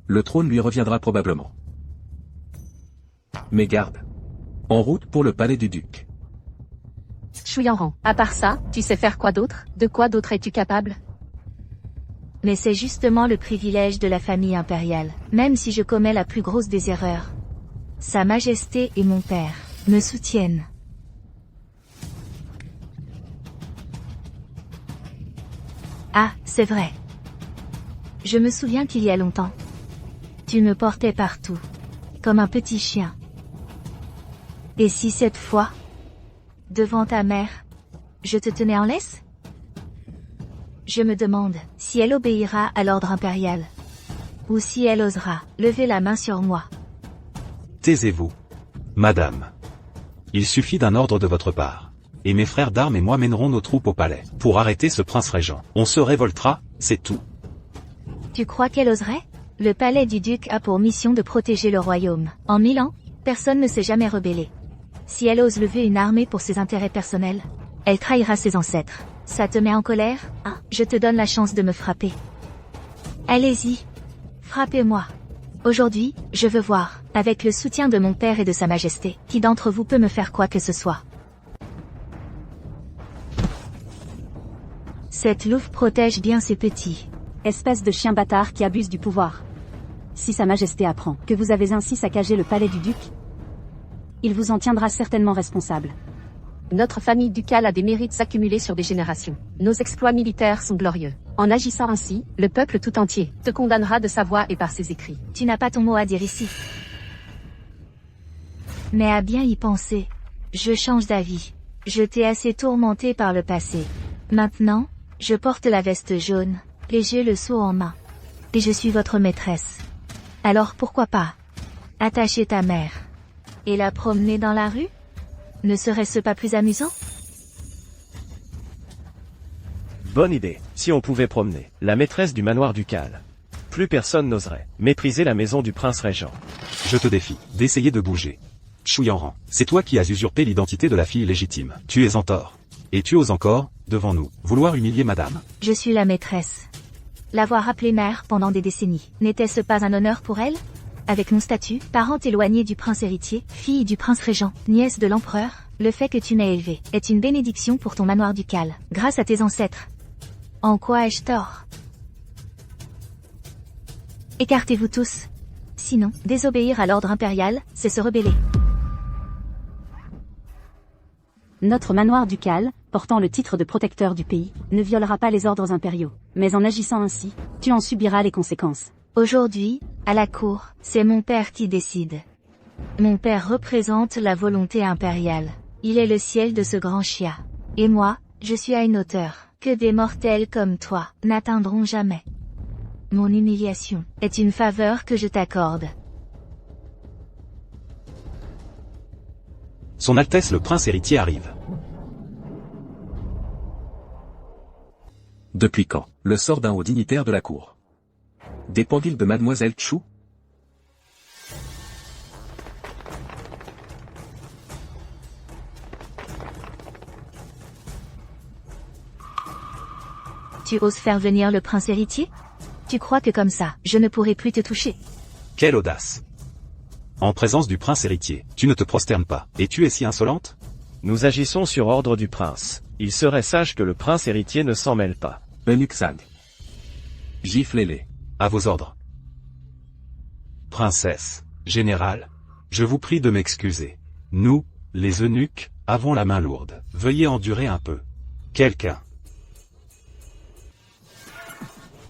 le trône lui reviendra probablement. Mais garde. En route pour le palais du duc. Shu Yanran, à part ça, tu sais faire quoi d'autre? De quoi d'autre es-tu capable? Mais c'est justement le privilège de la famille impériale, même si je commets la plus grosse des erreurs. Sa Majesté et mon père me soutiennent. Ah, c'est vrai. Je me souviens qu'il y a longtemps, tu me portais partout, comme un petit chien. Et si cette fois, devant ta mère, je te tenais en laisse? Je me demande si elle obéira à l'ordre impérial, ou si elle osera lever la main sur moi. Taisez-vous. Madame. Il suffit d'un ordre de votre part. Et mes frères d'armes et moi mènerons nos troupes au palais, pour arrêter ce prince régent. On se révoltera, c'est tout. Tu crois qu'elle oserait? Le palais du duc a pour mission de protéger le royaume. En 1000 ans, personne ne s'est jamais rebellé. Si elle ose lever une armée pour ses intérêts personnels, elle trahira ses ancêtres. Ça te met en colère? Ah, je te donne la chance de me frapper. Allez-y. Frappez-moi. Aujourd'hui, je veux voir, avec le soutien de mon père et de sa majesté, qui d'entre vous peut me faire quoi que ce soit. Cette louve protège bien ses petits. Espèce de chien bâtard qui abuse du pouvoir. Si sa majesté apprend que vous avez ainsi saccagé le palais du duc, il vous en tiendra certainement responsable. Notre famille ducale a des mérites accumulés sur des générations. Nos exploits militaires sont glorieux. En agissant ainsi, le peuple tout entier te condamnera de sa voix et par ses écrits. Tu n'as pas ton mot à dire ici. Mais à bien y penser, je change d'avis. Je t'ai assez tourmenté par le passé. Maintenant, je porte la veste jaune, et j'ai le sceau en main. Et je suis votre maîtresse. Alors pourquoi pas attacher ta mère et la promener dans la rue? Ne serait-ce pas plus amusant? Bonne idée, si on pouvait promener la maîtresse du manoir ducal. Plus personne n'oserait mépriser la maison du prince régent. Je te défie d'essayer de bouger. Chouyanran, c'est toi qui as usurpé l'identité de la fille légitime. Tu es en tort. Et tu oses encore, devant nous, vouloir humilier madame. Je suis la maîtresse. L'avoir appelée mère pendant des décennies, n'était-ce pas un honneur pour elle? Avec mon statut, parente éloignée du prince héritier, fille du prince régent, nièce de l'empereur, le fait que tu m'aies élevée est une bénédiction pour ton manoir ducal, grâce à tes ancêtres. En quoi ai-je tort? Écartez-vous tous. Sinon, désobéir à l'ordre impérial, c'est se rebeller. Notre manoir ducal, portant le titre de protecteur du pays, ne violera pas les ordres impériaux. Mais en agissant ainsi, tu en subiras les conséquences. Aujourd'hui, à la cour, c'est mon père qui décide. Mon père représente la volonté impériale. Il est le ciel de ce grand chien. Et moi, je suis à une hauteur que des mortels comme toi n'atteindront jamais. Mon humiliation est une faveur que je t'accorde. Son Altesse le prince héritier arrive. Depuis quand? Le sort d'un haut dignitaire de la cour dépend-il de mademoiselle Chou? Tu oses faire venir le prince héritier? Tu crois que comme ça, je ne pourrai plus te toucher? Quelle audace! En présence du prince héritier, tu ne te prosternes pas, et tu es si insolente? Nous agissons sur ordre du prince. Il serait sage que le prince héritier ne s'en mêle pas. Benuxag. Giflez-les. À vos ordres. Princesse, général, je vous prie de m'excuser. Nous, les eunuques, avons la main lourde. Veuillez endurer un peu. Quelqu'un.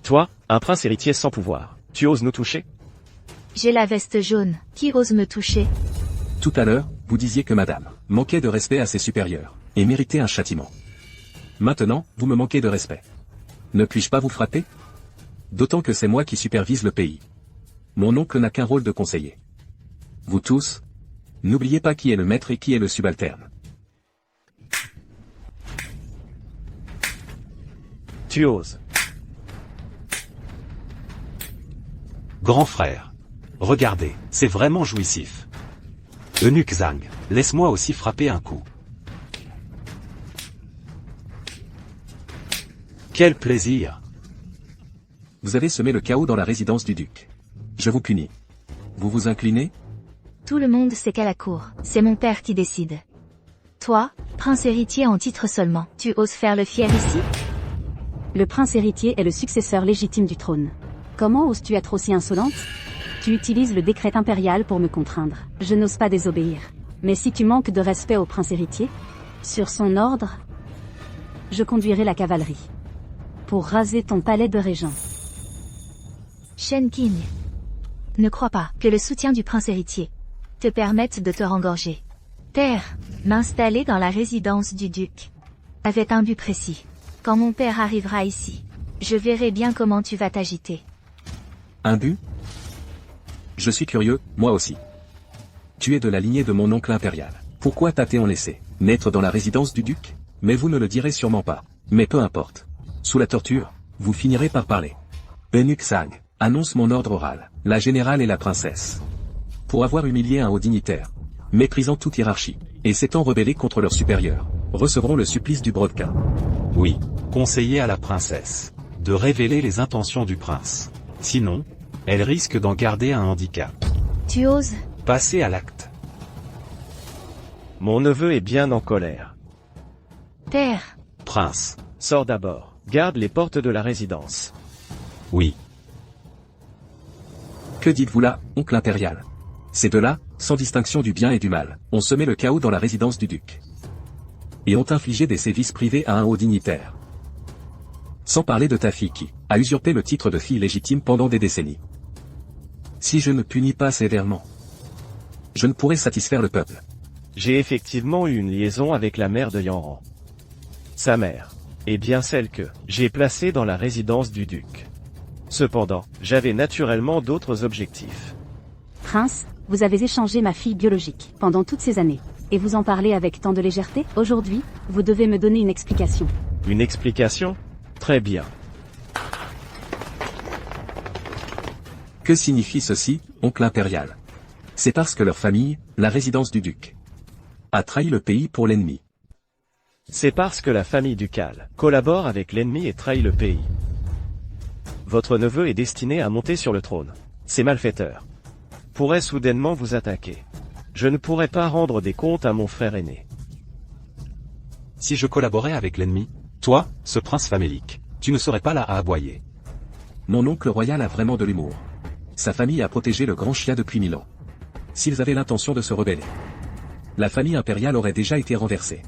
Toi, un prince héritier sans pouvoir, tu oses nous toucher? J'ai la veste jaune, qui ose me toucher? Tout à l'heure, vous disiez que madame manquait de respect à ses supérieurs, et méritait un châtiment. Maintenant, vous me manquez de respect. Ne puis-je pas vous frapper? D'autant que c'est moi qui supervise le pays. Mon oncle n'a qu'un rôle de conseiller. Vous tous, n'oubliez pas qui est le maître et qui est le subalterne. Tu oses. Grand frère. Regardez, c'est vraiment jouissif. Eunuque Zhang, laisse-moi aussi frapper un coup. Quel plaisir! Vous avez semé le chaos dans la résidence du duc. Je vous punis. Vous vous inclinez? Tout le monde sait qu'à la cour, c'est mon père qui décide. Toi, prince héritier en titre seulement, tu oses faire le fier ici? Le prince héritier est le successeur légitime du trône. Comment oses-tu être aussi insolente? Tu utilises le décret impérial pour me contraindre. Je n'ose pas désobéir. Mais si tu manques de respect au prince héritier, sur son ordre, je conduirai la cavalerie pour raser ton palais de régent. Shen King, ne crois pas que le soutien du prince héritier te permette de te rengorger. Père, m'installer dans la résidence du duc, avec un but précis. Quand mon père arrivera ici, je verrai bien comment tu vas t'agiter. Un but? Je suis curieux, moi aussi. Tu es de la lignée de mon oncle impérial. Pourquoi t'as-t-on laissé naître dans la résidence du duc? Mais vous ne le direz sûrement pas. Mais peu importe. Sous la torture, vous finirez par parler. Benuxag, annonce mon ordre oral, la générale et la princesse. Pour avoir humilié un haut dignitaire, méprisant toute hiérarchie, et s'étant rebellé contre leurs supérieurs, recevront le supplice du brodequin. Oui, conseiller à la princesse de révéler les intentions du prince. Sinon, elle risque d'en garder un handicap. Tu oses? Passez à l'acte. Mon neveu est bien en colère. Père. Prince. Sors d'abord. Garde les portes de la résidence. Oui. Que dites-vous là, oncle impérial? Ces deux-là, sans distinction du bien et du mal, ont semé le chaos dans la résidence du duc. Et ont infligé des sévices privés à un haut dignitaire. Sans parler de ta fille qui a usurpé le titre de fille légitime pendant des décennies. Si je ne punis pas sévèrement, je ne pourrai satisfaire le peuple. J'ai effectivement eu une liaison avec la mère de Yanran. Sa mère est bien celle que j'ai placée dans la résidence du duc. Cependant, j'avais naturellement d'autres objectifs. Prince, vous avez échangé ma fille biologique pendant toutes ces années. Et vous en parlez avec tant de légèreté? Aujourd'hui, vous devez me donner une explication. Une explication? Très bien. Que signifie ceci, oncle impérial? C'est parce que leur famille, la résidence du duc, a trahi le pays pour l'ennemi. C'est parce que la famille ducale collabore avec l'ennemi et trahit le pays. Votre neveu est destiné à monter sur le trône. Ces malfaiteurs pourraient soudainement vous attaquer. Je ne pourrais pas rendre des comptes à mon frère aîné. Si je collaborais avec l'ennemi, toi, ce prince famélique, tu ne serais pas là à aboyer. Mon oncle royal a vraiment de l'humour. Sa famille a protégé le grand chien depuis 1000 ans. S'ils avaient l'intention de se rebeller, la famille impériale aurait déjà été renversée.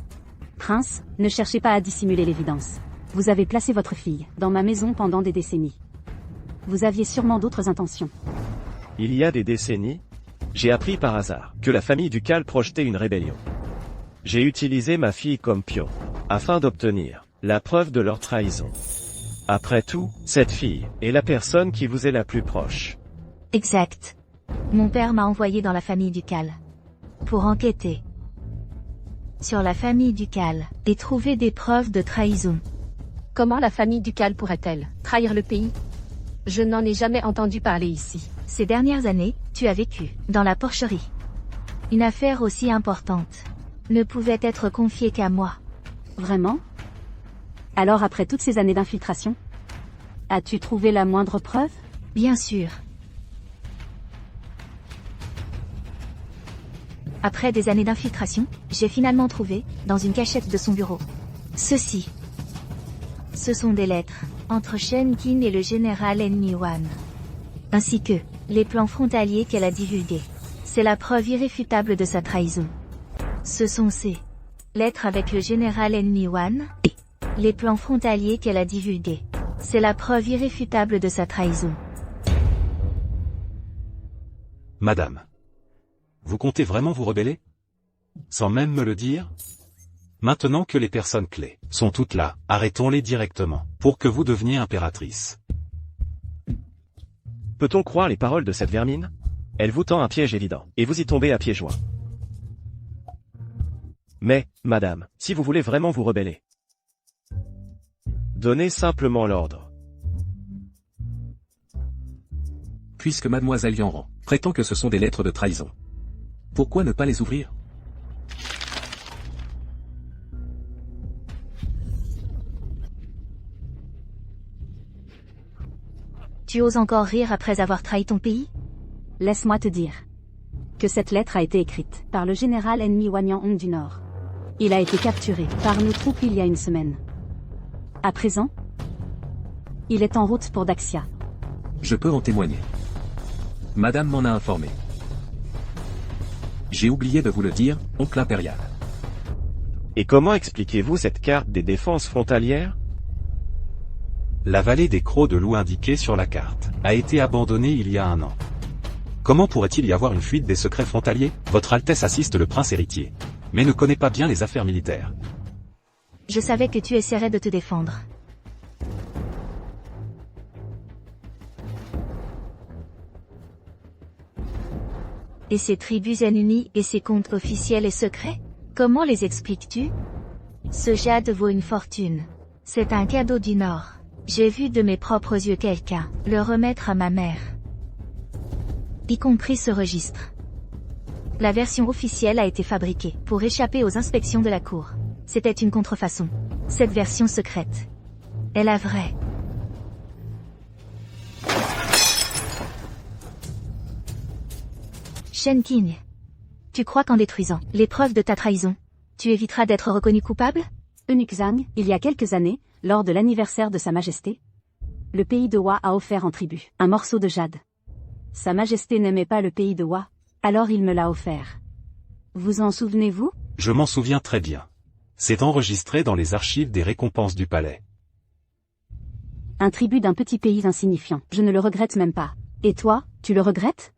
Prince, ne cherchez pas à dissimuler l'évidence. Vous avez placé votre fille dans ma maison pendant des décennies. Vous aviez sûrement d'autres intentions. Il y a des décennies, j'ai appris par hasard que la famille ducale projetait une rébellion. J'ai utilisé ma fille comme pion, afin d'obtenir la preuve de leur trahison. Après tout, cette fille est la personne qui vous est la plus proche. Exact. Mon père m'a envoyé dans la famille ducale. Pour enquêter sur la famille ducale et trouver des preuves de trahison. Comment la famille ducale pourrait-elle trahir le pays? Je n'en ai jamais entendu parler ici. Ces dernières années, tu as vécu dans la porcherie. Une affaire aussi importante ne pouvait être confiée qu'à moi. Vraiment? Alors après toutes ces années d'infiltration, as-tu trouvé la moindre preuve? Bien sûr. Après des années d'infiltration, j'ai finalement trouvé, dans une cachette de son bureau, ceci. Ce sont des lettres, entre Shen Qin et le général ennemi Wan. Ainsi que, les plans frontaliers qu'elle a divulgués. C'est la preuve irréfutable de sa trahison. Ce sont ces lettres avec le général ennemi Wan, et les plans frontaliers qu'elle a divulgués. C'est la preuve irréfutable de sa trahison. Madame. Vous comptez vraiment vous rebeller? Sans même me le dire? Maintenant que les personnes clés sont toutes là, arrêtons-les directement, pour que vous deveniez impératrice. Peut-on croire les paroles de cette vermine? Elle vous tend un piège évident, et vous y tombez à pieds joints. Mais, madame, si vous voulez vraiment vous rebeller, donnez simplement l'ordre. Puisque mademoiselle Yanran prétend que ce sont des lettres de trahison, pourquoi ne pas les ouvrir? Tu oses encore rire après avoir trahi ton pays? Laisse-moi te dire que cette lettre a été écrite par le général ennemi Wan Yanhong du Nord. Il a été capturé par nos troupes il y a une semaine. À présent, il est en route pour Daxia. Je peux en témoigner. Madame m'en a informé. J'ai oublié de vous le dire, oncle impérial. Et comment expliquez-vous cette carte des défenses frontalières? La vallée des Crocs de loup indiquée sur la carte a été abandonnée il y a 1 an. Comment pourrait-il y avoir une fuite des secrets frontaliers? Votre Altesse assiste le prince héritier, mais ne connaît pas bien les affaires militaires. Je savais que tu essaierais de te défendre. Et ces tribus ennemies et ces comptes officiels et secrets? Comment les expliques-tu? Ce jade vaut une fortune. C'est un cadeau du Nord. J'ai vu de mes propres yeux quelqu'un le remettre à ma mère. Y compris ce registre. La version officielle a été fabriquée pour échapper aux inspections de la cour. C'était une contrefaçon. Cette version secrète est la vraie. Shen Qing. Tu crois qu'en détruisant les preuves de ta trahison, tu éviteras d'être reconnu coupable? Eunuque Zhang, il y a quelques années, lors de l'anniversaire de Sa Majesté, le pays de Hua a offert en tribut un morceau de jade. Sa Majesté n'aimait pas le pays de Hua, alors il me l'a offert. Vous en souvenez-vous? Je m'en souviens très bien. C'est enregistré dans les archives des récompenses du palais. Un tribut d'un petit pays insignifiant, je ne le regrette même pas. Et toi, tu le regrettes?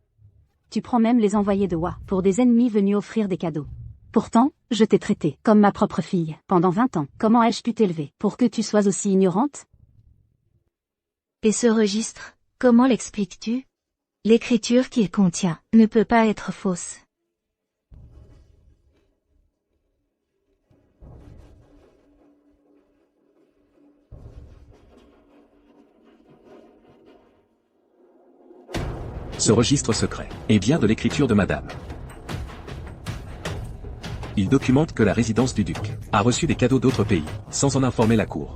Tu prends même les envoyés de Hua pour des ennemis venus offrir des cadeaux. Pourtant, je t'ai traité comme ma propre fille pendant 20 ans. Comment ai-je pu t'élever pour que tu sois aussi ignorante? Et ce registre, comment l'expliques-tu? L'écriture qu'il contient ne peut pas être fausse. Ce registre secret est bien de l'écriture de Madame. Il documente que la résidence du duc a reçu des cadeaux d'autres pays, sans en informer la cour.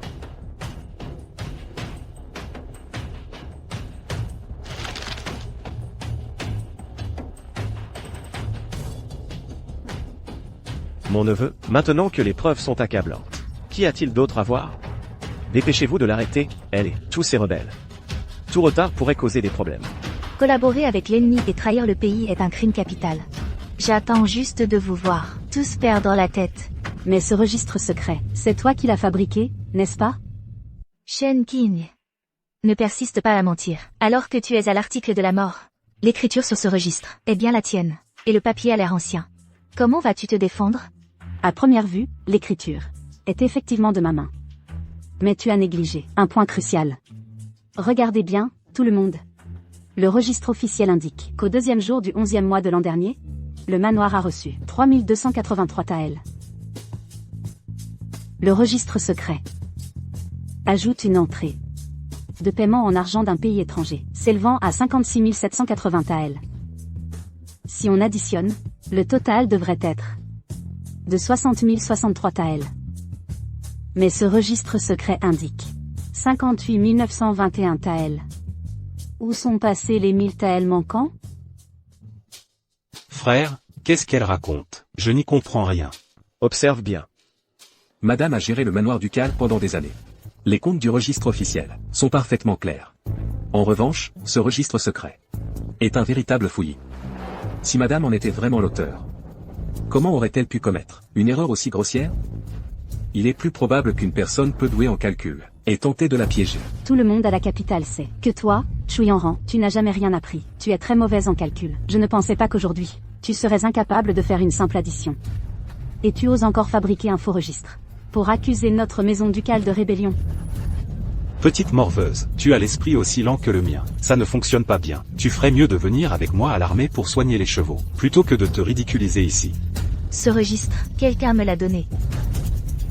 Mon neveu, maintenant que les preuves sont accablantes, qu'y a-t-il d'autre à voir? Dépêchez-vous de l'arrêter, elle et tous ces rebelles. Tout retard pourrait causer des problèmes. Collaborer avec l'ennemi et trahir le pays est un crime capital. J'attends juste de vous voir tous perdre la tête. Mais ce registre secret, c'est toi qui l'as fabriqué, n'est-ce pas? Shen Qing. Ne persiste pas à mentir, alors que tu es à l'article de la mort. L'écriture sur ce registre est bien la tienne, et le papier a l'air ancien. Comment vas-tu te défendre? À première vue, l'écriture est effectivement de ma main. Mais tu as négligé un point crucial. Regardez bien, tout le monde. Le registre officiel indique qu'au 2e jour du 11e mois de l'an dernier, le manoir a reçu 3283 taels. Le registre secret ajoute une entrée de paiement en argent d'un pays étranger, s'élevant à 56 780 taels. Si on additionne, le total devrait être de 60 063 taels. Mais ce registre secret indique 58 921 taels. Où sont passés les 1000 taels manquants? Frère, qu'est-ce qu'elle raconte? Je n'y comprends rien. Observe bien. Madame a géré le manoir ducal pendant des années. Les comptes du registre officiel sont parfaitement clairs. En revanche, ce registre secret est un véritable fouillis. Si Madame en était vraiment l'auteur, comment aurait-elle pu commettre une erreur aussi grossière? Il est plus probable qu'une personne peu douée en calcul ait tenté de la piéger. Tout le monde à la capitale sait que toi, Chui Yanran, tu n'as jamais rien appris. Tu es très mauvaise en calcul. Je ne pensais pas qu'aujourd'hui, tu serais incapable de faire une simple addition. Et tu oses encore fabriquer un faux registre pour accuser notre maison ducale de rébellion. Petite morveuse, tu as l'esprit aussi lent que le mien. Ça ne fonctionne pas bien. Tu ferais mieux de venir avec moi à l'armée pour soigner les chevaux, plutôt que de te ridiculiser ici. Ce registre, quelqu'un me l'a donné.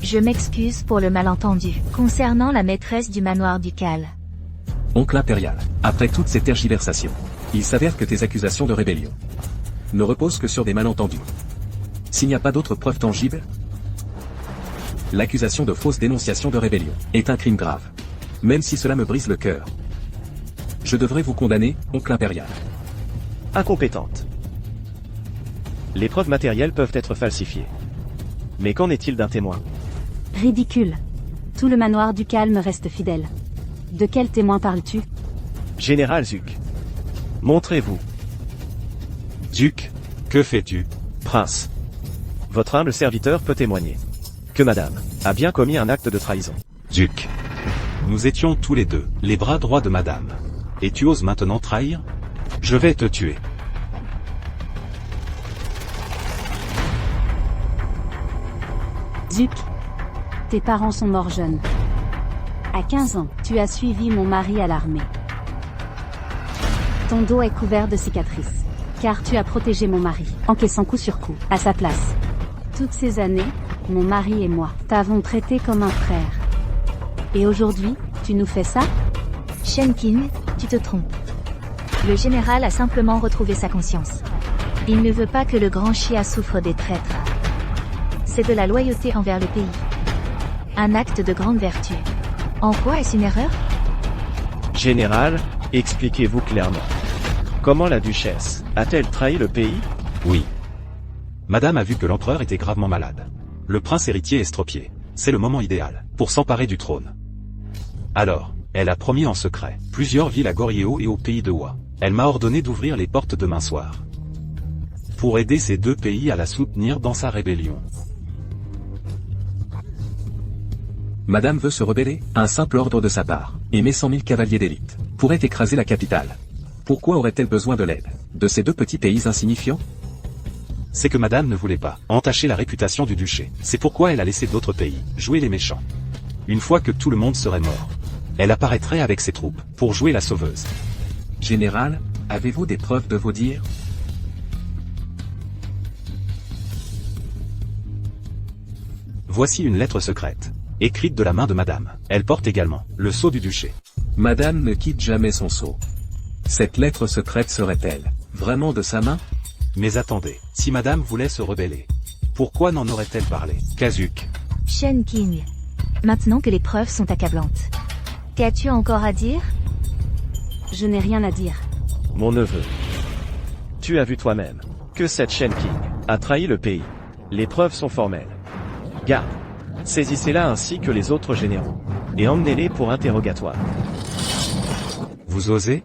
Je m'excuse pour le malentendu concernant la maîtresse du manoir ducal. Oncle impérial, après toutes ces tergiversations, il s'avère que tes accusations de rébellion ne reposent que sur des malentendus. S'il n'y a pas d'autres preuves tangibles, l'accusation de fausse dénonciation de rébellion est un crime grave. Même si cela me brise le cœur, je devrais vous condamner, oncle impérial. Incompétente. Les preuves matérielles peuvent être falsifiées. Mais qu'en est-il d'un témoin? Ridicule. Tout le manoir ducal me reste fidèle. De quel témoin parles-tu? Général Zuk. Montrez-vous. Duc, que fais-tu? Prince. Votre humble serviteur peut témoigner que Madame a bien commis un acte de trahison. Duc. Nous étions tous les deux les bras droits de Madame. Et tu oses maintenant trahir? Je vais te tuer. Zuk. Tes parents sont morts jeunes. À 15 ans, tu as suivi mon mari à l'armée. Ton dos est couvert de cicatrices. Car tu as protégé mon mari, encaissant coup sur coup, à sa place. Toutes ces années, mon mari et moi, t'avons traité comme un frère. Et aujourd'hui, tu nous fais ça? Shen Qing, tu te trompes. Le général a simplement retrouvé sa conscience. Il ne veut pas que le grand Xia souffre des traîtres. C'est de la loyauté envers le pays. Un acte de grande vertu. En quoi est-ce une erreur? Général, expliquez-vous clairement. Comment la duchesse a-t-elle trahi le pays? Oui. Madame a vu que l'empereur était gravement malade. Le prince héritier estropié. C'est le moment idéal pour s'emparer du trône. Alors, elle a promis en secret plusieurs villes à Goryeo et au pays de Wa. Elle m'a ordonné d'ouvrir les portes demain soir. Pour aider ces deux pays à la soutenir dans sa rébellion. Madame veut se rebeller, un simple ordre de sa part, et mes 100 000 cavaliers d'élite pourraient écraser la capitale. Pourquoi aurait-elle besoin de l'aide de ces deux petits pays insignifiants? C'est que madame ne voulait pas entacher la réputation du duché. C'est pourquoi elle a laissé d'autres pays jouer les méchants. Une fois que tout le monde serait mort, elle apparaîtrait avec ses troupes pour jouer la sauveuse. Général, avez-vous des preuves de vos dires? Voici une lettre secrète, écrite de la main de madame. Elle porte également le sceau du duché. Madame ne quitte jamais son sceau. Cette lettre secrète serait-elle vraiment de sa main? Mais attendez, si madame voulait se rebeller, pourquoi n'en aurait-elle parlé? Kazuk. Shen King. Maintenant que les preuves sont accablantes. Qu'as-tu encore à dire? Je n'ai rien à dire. Mon neveu. Tu as vu toi-même que cette Shen King a trahi le pays. Les preuves sont formelles. Garde. Saisissez-la ainsi que les autres généraux. Et emmenez-les pour interrogatoire. Vous osez?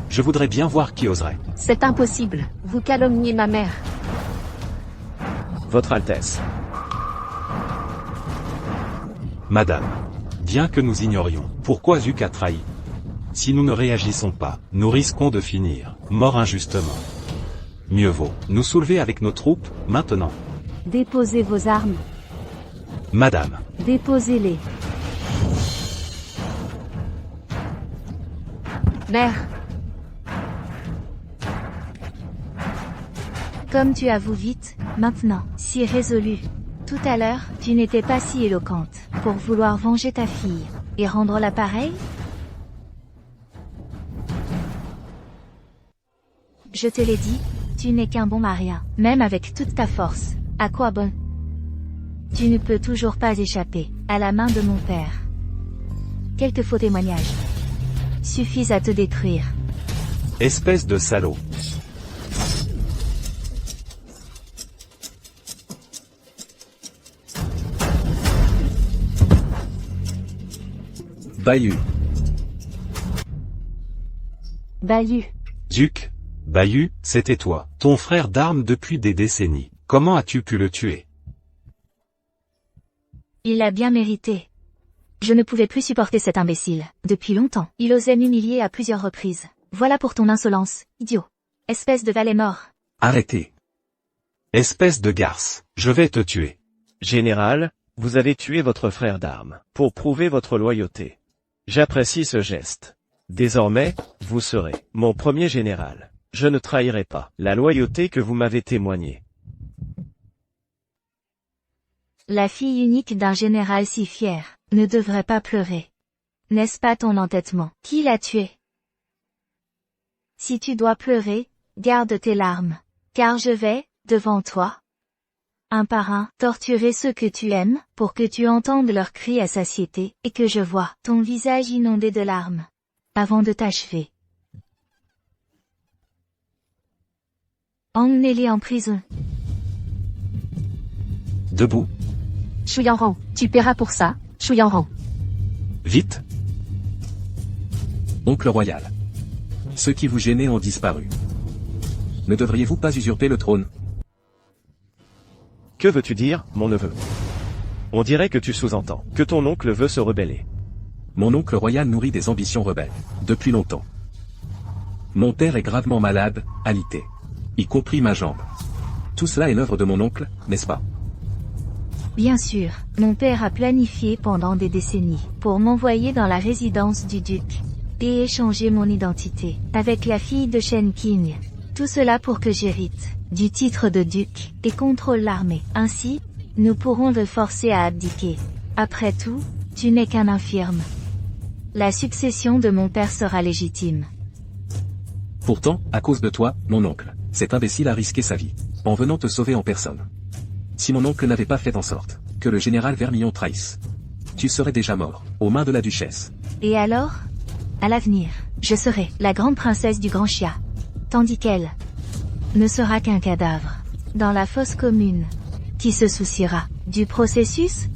Je voudrais bien voir qui oserait. C'est impossible. Vous calomniez ma mère. Votre Altesse. Madame. Bien que nous ignorions pourquoi Zuk a trahi. Si nous ne réagissons pas, nous risquons de finir morts injustement. Mieux vaut nous soulever avec nos troupes, maintenant. Déposez vos armes. Madame. Déposez-les. Mère. Comme tu avoues vite, maintenant, si résolu. Tout à l'heure, tu n'étais pas si éloquente, pour vouloir venger ta fille, et rendre la pareille? Je te l'ai dit, tu n'es qu'un bon marien, même avec toute ta force. À quoi bon? Tu ne peux toujours pas échapper à la main de mon père. Quelques faux témoignages suffisent à te détruire. Espèce de salaud. Bayou. Bayou. Zuk. Bayou, c'était toi, ton frère d'armes depuis des décennies. Comment as-tu pu le tuer? Il l'a bien mérité. Je ne pouvais plus supporter cet imbécile. Depuis longtemps, il osait m'humilier à plusieurs reprises. Voilà pour ton insolence, idiot. Espèce de valet mort. Arrêtez. Espèce de garce, je vais te tuer. Général, vous avez tué votre frère d'armes, pour prouver votre loyauté. J'apprécie ce geste. Désormais, vous serez mon premier général. Je ne trahirai pas la loyauté que vous m'avez témoignée. La fille unique d'un général si fier, ne devrait pas pleurer. N'est-ce pas ton entêtement qui l'a tué? Si tu dois pleurer, garde tes larmes, car je vais, devant toi, un par un, torturer ceux que tu aimes, pour que tu entendes leurs cris à satiété, et que je vois ton visage inondé de larmes, avant de t'achever. Emmenez-les en prison. Debout. Shuyanran, tu paieras pour ça, Shuyanran. Vite. Oncle royal. Ceux qui vous gênaient ont disparu. Ne devriez-vous pas usurper le trône? Que veux-tu dire, mon neveu? On dirait que tu sous-entends que ton oncle veut se rebeller. Mon oncle royal nourrit des ambitions rebelles, depuis longtemps. Mon père est gravement malade, alité. Y compris ma jambe. Tout cela est l'œuvre de mon oncle, n'est-ce pas? Bien sûr, mon père a planifié pendant des décennies, pour m'envoyer dans la résidence du duc, et échanger mon identité, avec la fille de Shen King. Tout cela pour que j'hérite du titre de duc, et contrôle l'armée. Ainsi, nous pourrons le forcer à abdiquer. Après tout, tu n'es qu'un infirme. La succession de mon père sera légitime. Pourtant, à cause de toi, mon oncle, cet imbécile a risqué sa vie, en venant te sauver en personne. Si mon oncle n'avait pas fait en sorte que le général Vermillon trahisse, tu serais déjà mort, aux mains de la duchesse. Et alors? À l'avenir, je serai la grande princesse du Grand Chia. Tandis qu'elle ne sera qu'un cadavre dans la fosse commune. Qui se souciera du processus?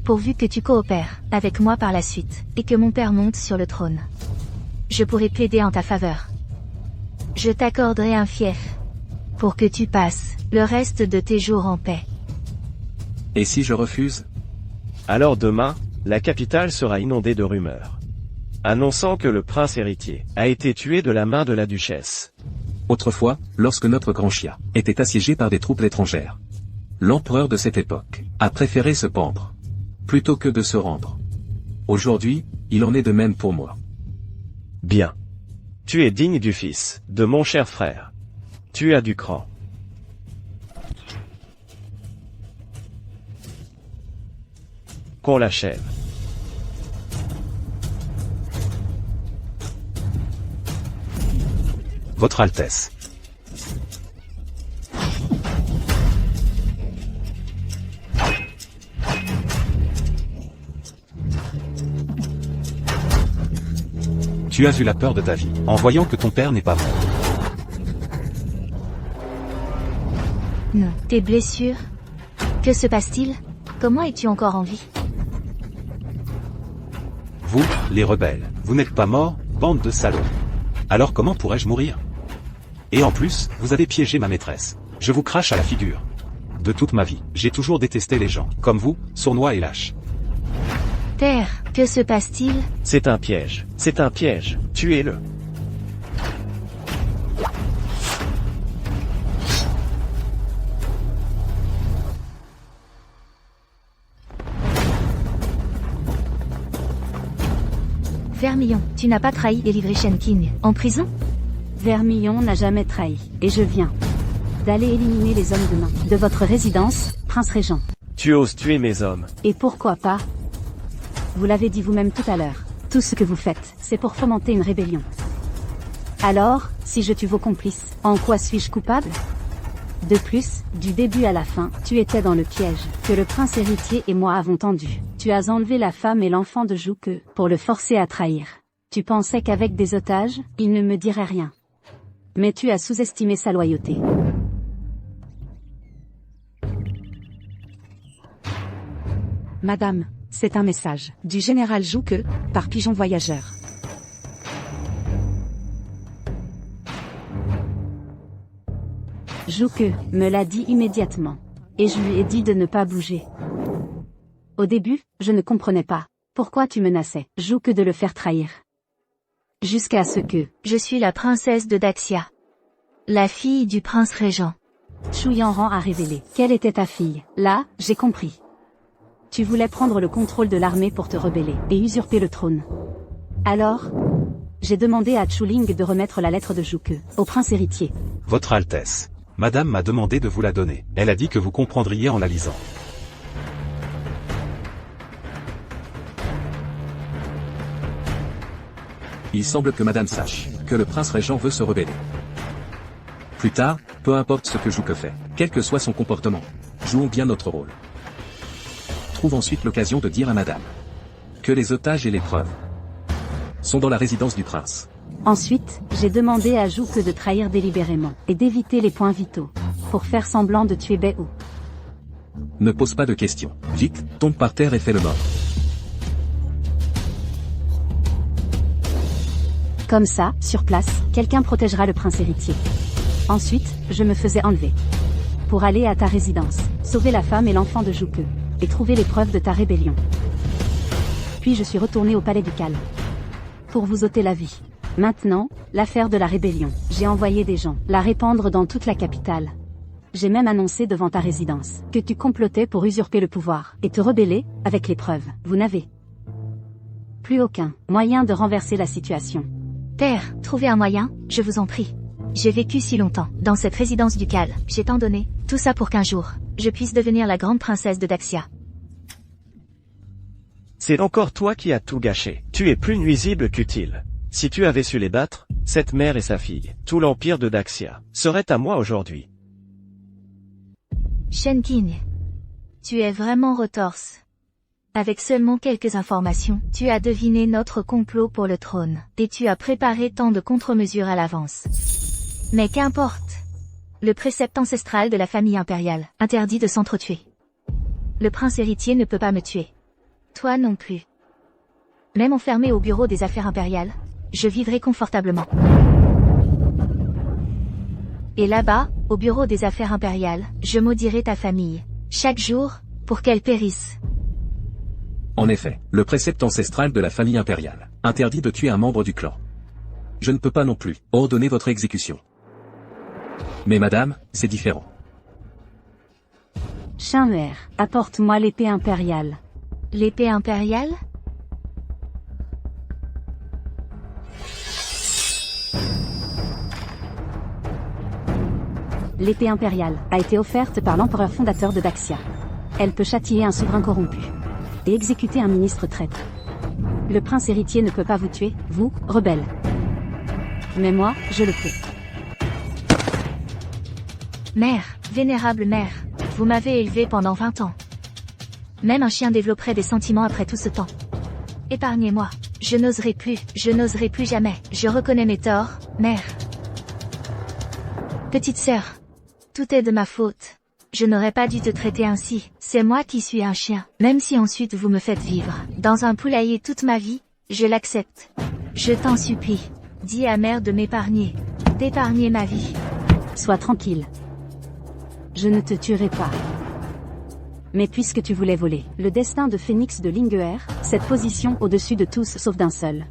Pourvu que tu coopères avec moi par la suite, et que mon père monte sur le trône. Je pourrai plaider en ta faveur. Je t'accorderai un fief, pour que tu passes le reste de tes jours en paix. Et si je refuse? Alors demain, la capitale sera inondée de rumeurs, annonçant que le prince héritier a été tué de la main de la duchesse. Autrefois, lorsque notre Grand Chia était assiégé par des troupes étrangères, l'empereur de cette époque a préféré se pendre, plutôt que de se rendre. Aujourd'hui, il en est de même pour moi. Bien. Tu es digne du fils de mon cher frère. Tu as du cran. Qu'on l'achève. Votre Altesse. Tu as eu la peur de ta vie, en voyant que ton père n'est pas mort. Non. Tes blessures? Que se passe-t-il? Comment es-tu encore en vie? Vous, les rebelles, vous n'êtes pas morts, bande de salauds. Alors comment pourrais-je mourir? Et en plus, vous avez piégé ma maîtresse. Je vous crache à la figure. De toute ma vie, j'ai toujours détesté les gens, comme vous, sournois et lâches. Terre, que se passe-t-il? C'est un piège. C'est un piège. Tuez-le. Vermillon, tu n'as pas trahi et livré Shen King en prison? Vermillon n'a jamais trahi, et je viens d'aller éliminer les hommes de main de votre résidence, prince régent. Tu oses tuer mes hommes. Et pourquoi pas? Vous l'avez dit vous-même tout à l'heure, tout ce que vous faites, c'est pour fomenter une rébellion. Alors, si je tue vos complices, en quoi suis-je coupable? De plus, du début à la fin, tu étais dans le piège que le prince héritier et moi avons tendu. Tu as enlevé la femme et l'enfant de Jouke pour le forcer à trahir. Tu pensais qu'avec des otages, il ne me dirait rien. Mais tu as sous-estimé sa loyauté. Madame, c'est un message du général Jouke, par pigeon voyageur. Jouke me l'a dit immédiatement. Et je lui ai dit de ne pas bouger. Au début, je ne comprenais pas. Pourquoi tu menaçais Jouke de le faire trahir? Jusqu'à ce que... Je suis la princesse de Daxia. La fille du prince régent. Shu Yanran a révélé quelle était ta fille. Là, j'ai compris. Tu voulais prendre le contrôle de l'armée pour te rebeller et usurper le trône. Alors, j'ai demandé à Chuling de remettre la lettre de Jouke au prince héritier. Votre Altesse. Madame m'a demandé de vous la donner. Elle a dit que vous comprendriez en la lisant. Il semble que madame sache que le prince régent veut se rebeller. Plus tard, peu importe ce que Jouke fait, quel que soit son comportement, jouons bien notre rôle. Trouve ensuite l'occasion de dire à madame que les otages et les preuves sont dans la résidence du prince. Ensuite, j'ai demandé à Jouke de trahir délibérément et d'éviter les points vitaux pour faire semblant de tuer Behu. Ne pose pas de questions. Vite, tombe par terre et fais le mort. Comme ça, sur place, quelqu'un protégera le prince héritier. Ensuite, je me faisais enlever pour aller à ta résidence, sauver la femme et l'enfant de Jouke et trouver les preuves de ta rébellion. Puis je suis retourné au palais du Cal pour vous ôter la vie. Maintenant, l'affaire de la rébellion, j'ai envoyé des gens la répandre dans toute la capitale. J'ai même annoncé devant ta résidence que tu complotais pour usurper le pouvoir et te rebeller, avec les preuves. Vous n'avez plus aucun moyen de renverser la situation. Terre, trouvez un moyen, je vous en prie. J'ai vécu si longtemps dans cette résidence ducale, j'ai tant donné, tout ça pour qu'un jour, je puisse devenir la grande princesse de Daxia. C'est encore toi qui as tout gâché. Tu es plus nuisible qu'utile. Si tu avais su les battre, cette mère et sa fille, tout l'empire de Daxia, serait à moi aujourd'hui. Shen King, tu es vraiment retorse. Avec seulement quelques informations, tu as deviné notre complot pour le trône, et tu as préparé tant de contre-mesures à l'avance. Mais qu'importe. Le précepte ancestral de la famille impériale interdit de s'entretuer. Le prince héritier ne peut pas me tuer. Toi non plus. Même enfermé au bureau des affaires impériales, je vivrai confortablement. Et là-bas, au bureau des affaires impériales, je maudirai ta famille, chaque jour, pour qu'elle périsse. En effet, le précepte ancestral de la famille impériale interdit de tuer un membre du clan. Je ne peux pas non plus ordonner votre exécution. Mais madame, c'est différent. Shinmer, apporte-moi l'épée impériale. L'épée impériale? L'épée impériale a été offerte par l'empereur fondateur de Daxia. Elle peut châtier un souverain corrompu et exécuter un ministre traître. Le prince héritier ne peut pas vous tuer, vous, rebelle. Mais moi, je le peux. Mère, vénérable mère, vous m'avez élevé pendant 20 ans. Même un chien développerait des sentiments après tout ce temps. Épargnez-moi, je n'oserai plus jamais, je reconnais mes torts, mère. Petite sœur, tout est de ma faute. Je n'aurais pas dû te traiter ainsi, c'est moi qui suis un chien. Même si ensuite vous me faites vivre dans un poulailler toute ma vie, je l'accepte. Je t'en supplie, dis à mère de m'épargner, d'épargner ma vie. Sois tranquille. Je ne te tuerai pas. Mais puisque tu voulais voler le destin de Phénix de Linguer, cette position au-dessus de tous sauf d'un seul.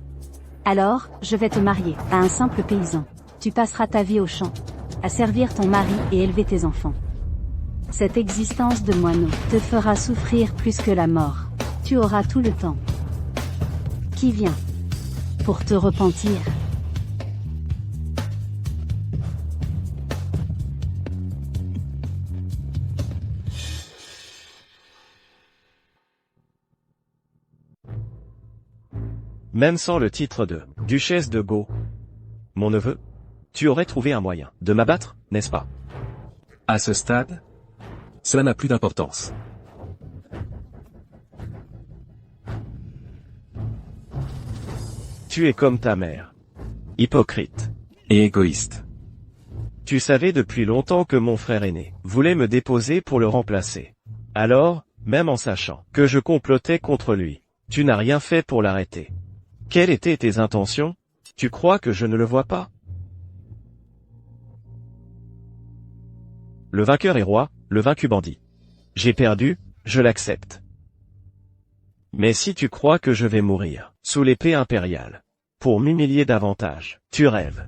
Alors, je vais te marier à un simple paysan. Tu passeras ta vie au champ, à servir ton mari et élever tes enfants. Cette existence de moineau te fera souffrir plus que la mort. Tu auras tout le temps qui vient pour te repentir. Même sans le titre de Duchesse de Go. Mon neveu, tu aurais trouvé un moyen de m'abattre, n'est-ce pas? À ce stade, cela n'a plus d'importance. Tu es comme ta mère. Hypocrite. Et égoïste. Tu savais depuis longtemps que mon frère aîné voulait me déposer pour le remplacer. Alors, même en sachant que je complotais contre lui, tu n'as rien fait pour l'arrêter. Quelles étaient tes intentions? Tu crois que je ne le vois pas? Le vainqueur est roi, le vaincu bandit. J'ai perdu, je l'accepte. Mais si tu crois que je vais mourir sous l'épée impériale, pour m'humilier davantage, tu rêves.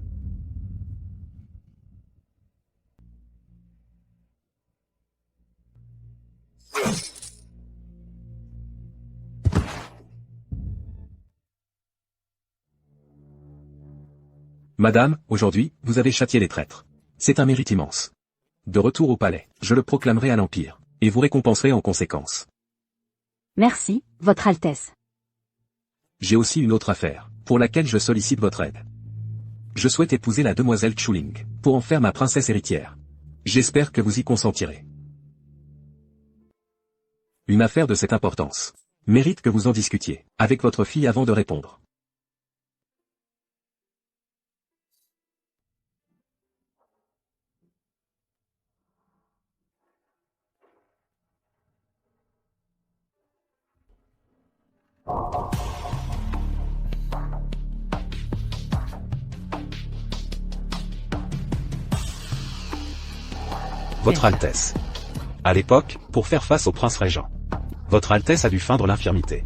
Madame, aujourd'hui, vous avez châtié les traîtres. C'est un mérite immense. De retour au palais, je le proclamerai à l'Empire, et vous récompenserez en conséquence. Merci, Votre Altesse. J'ai aussi une autre affaire, pour laquelle je sollicite votre aide. Je souhaite épouser la demoiselle Chuling, pour en faire ma princesse héritière. J'espère que vous y consentirez. Une affaire de cette importance mérite que vous en discutiez avec votre fille avant de répondre. Votre Altesse. À l'époque, pour faire face au prince régent, Votre Altesse a dû feindre l'infirmité.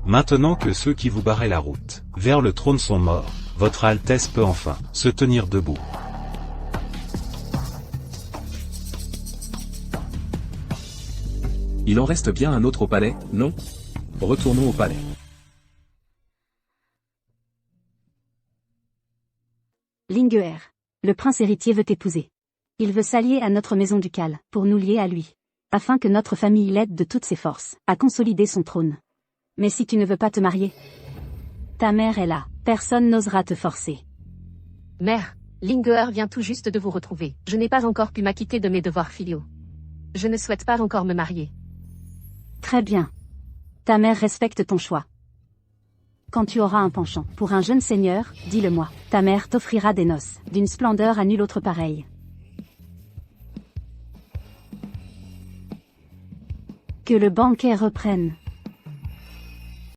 Maintenant que ceux qui vous barraient la route vers le trône sont morts, Votre Altesse peut enfin se tenir debout. Il en reste bien un autre au palais, non? Retournons au palais. Linguer. Le prince héritier veut t'épouser. Il veut s'allier à notre maison ducale, pour nous lier à lui. Afin que notre famille l'aide de toutes ses forces, à consolider son trône. Mais si tu ne veux pas te marier, ta mère est là, personne n'osera te forcer. Mère, Linguer vient tout juste de vous retrouver. Je n'ai pas encore pu m'acquitter de mes devoirs filiaux. Je ne souhaite pas encore me marier. Très bien. Ta mère respecte ton choix. Quand tu auras un penchant pour un jeune seigneur, dis-le-moi. Ta mère t'offrira des noces, d'une splendeur à nulle autre pareille. Que le banquet reprenne.